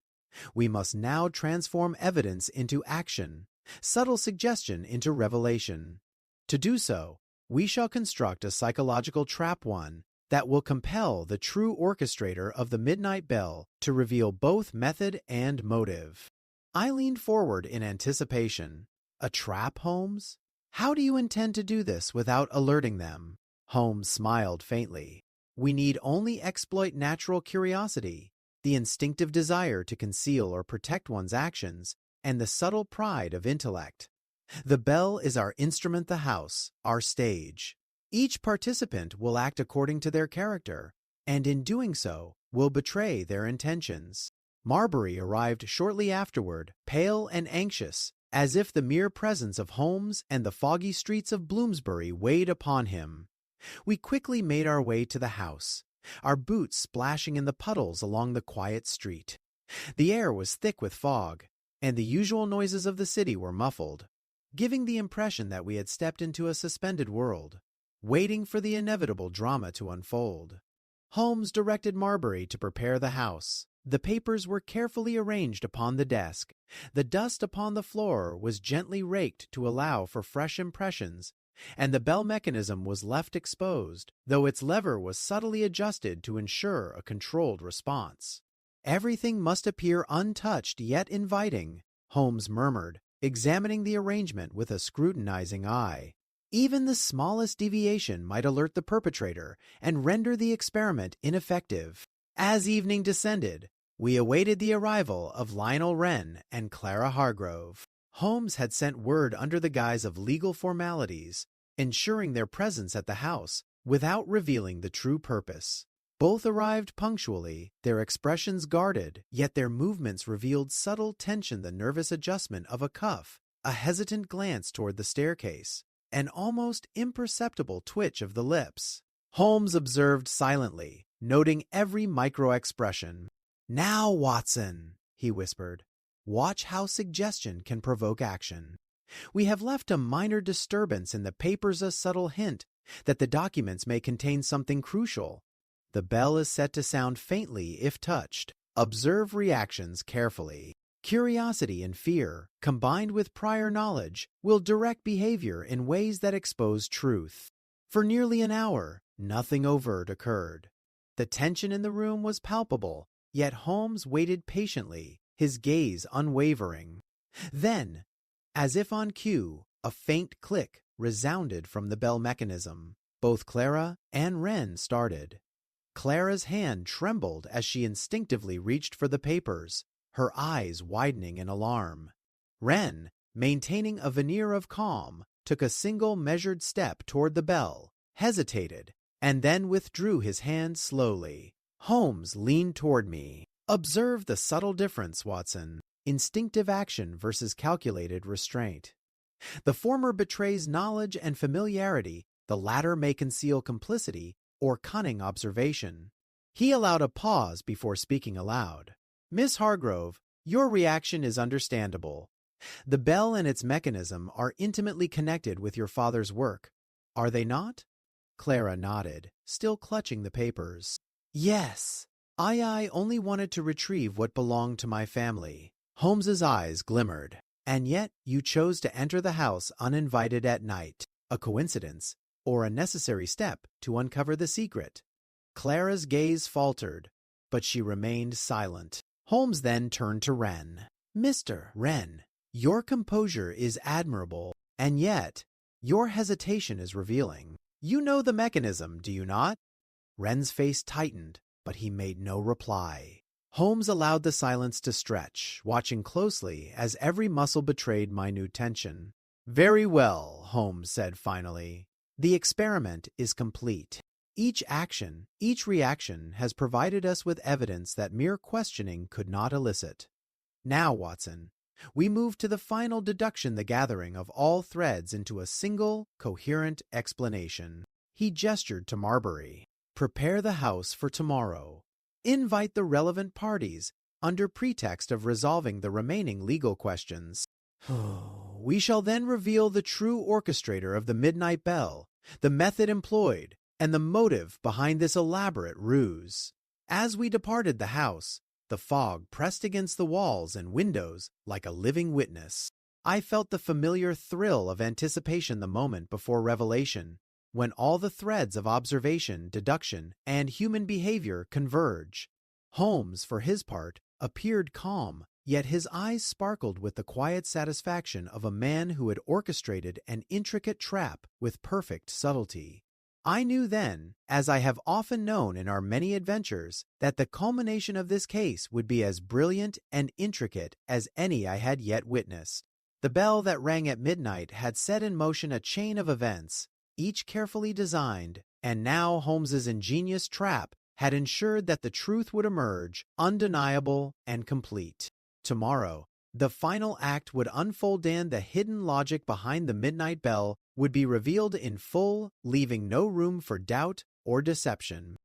We must now transform evidence into action, subtle suggestion into revelation. To do so, we shall construct a psychological trap, one that will compel the true orchestrator of the midnight bell to reveal both method and motive. I leaned forward in anticipation. A trap, Holmes? How do you intend to do this without alerting them? Holmes smiled faintly. We need only exploit natural curiosity, the instinctive desire to conceal or protect one's actions, and the subtle pride of intellect. The bell is our instrument, the house, our stage. Each participant will act according to their character, and in doing so, will betray their intentions. Marbury arrived shortly afterward, pale and anxious, as if the mere presence of Holmes and the foggy streets of Bloomsbury weighed upon him. We quickly made our way to the house, our boots splashing in the puddles along the quiet street. The air was thick with fog, and the usual noises of the city were muffled. giving the impression that we had stepped into a suspended world, waiting for the inevitable drama to unfold. Holmes directed Marbury to prepare the house. The papers were carefully arranged upon the desk. The dust upon the floor was gently raked to allow for fresh impressions, and the bell mechanism was left exposed, though its lever was subtly adjusted to ensure a controlled response. "Everything must appear untouched yet inviting," Holmes murmured, examining the arrangement with a scrutinizing eye. "Even the smallest deviation might alert the perpetrator and render the experiment ineffective." As evening descended, we awaited the arrival of Lionel Wren and Clara Hargrove. Holmes had sent word under the guise of legal formalities, ensuring their presence at the house without revealing the true purpose. Both arrived punctually, their expressions guarded, yet their movements revealed subtle tension, the nervous adjustment of a cuff, a hesitant glance toward the staircase, an almost imperceptible twitch of the lips. Holmes observed silently, noting every micro-expression. "Now, Watson," he whispered, "watch how suggestion can provoke action. We have left a minor disturbance in the papers, a subtle hint that the documents may contain something crucial. The bell is set to sound faintly if touched. Observe reactions carefully. Curiosity and fear, combined with prior knowledge, will direct behavior in ways that expose truth." For nearly an hour, nothing overt occurred. The tension in the room was palpable, yet Holmes waited patiently, his gaze unwavering. Then, as if on cue, a faint click resounded from the bell mechanism. Both Clara and Wren started. Clara's hand trembled as she instinctively reached for the papers, her eyes widening in alarm. Wren, maintaining a veneer of calm, took a single measured step toward the bell, hesitated, and then withdrew his hand slowly. Holmes leaned toward me. "Observe the subtle difference, Watson. Instinctive action versus calculated restraint. The former betrays knowledge and familiarity, the latter may conceal complicity or cunning observation." He allowed a pause before speaking aloud. "Miss Hargrove, your reaction is understandable. The bell and its mechanism are intimately connected with your father's work, are they not?" Clara nodded, still clutching the papers. "Yes. I only wanted to retrieve what belonged to my family." Holmes's eyes glimmered. "And yet you chose to enter the house uninvited at night. A coincidence, or a necessary step to uncover the secret?" Clara's gaze faltered, but she remained silent. Holmes then turned to Wren. "Mr. Wren, your composure is admirable, and yet your hesitation is revealing. You know the mechanism, do you not?" Wren's face tightened, but he made no reply. Holmes allowed the silence to stretch, watching closely as every muscle betrayed minute tension. "Very well," Holmes said finally. "The experiment is complete. Each action, each reaction has provided us with evidence that mere questioning could not elicit. Now, Watson, we move to the final deduction, the gathering of all threads into a single, coherent explanation." He gestured to Marbury. "Prepare the house for tomorrow. Invite the relevant parties under pretext of resolving the remaining legal questions. We shall then reveal the true orchestrator of the midnight bell, the method employed, and the motive behind this elaborate ruse." As we departed the house, the fog pressed against the walls and windows like a living witness. I felt the familiar thrill of anticipation the moment before revelation, when all the threads of observation, deduction, and human behavior converge. Holmes, for his part, appeared calm, yet his eyes sparkled with the quiet satisfaction of a man who had orchestrated an intricate trap with perfect subtlety. I knew then, as I have often known in our many adventures, that the culmination of this case would be as brilliant and intricate as any I had yet witnessed. The bell that rang at midnight had set in motion a chain of events, each carefully designed, and now Holmes's ingenious trap had ensured that the truth would emerge, undeniable and complete. Tomorrow, the final act would unfold, and the hidden logic behind the midnight bell would be revealed in full, leaving no room for doubt or deception.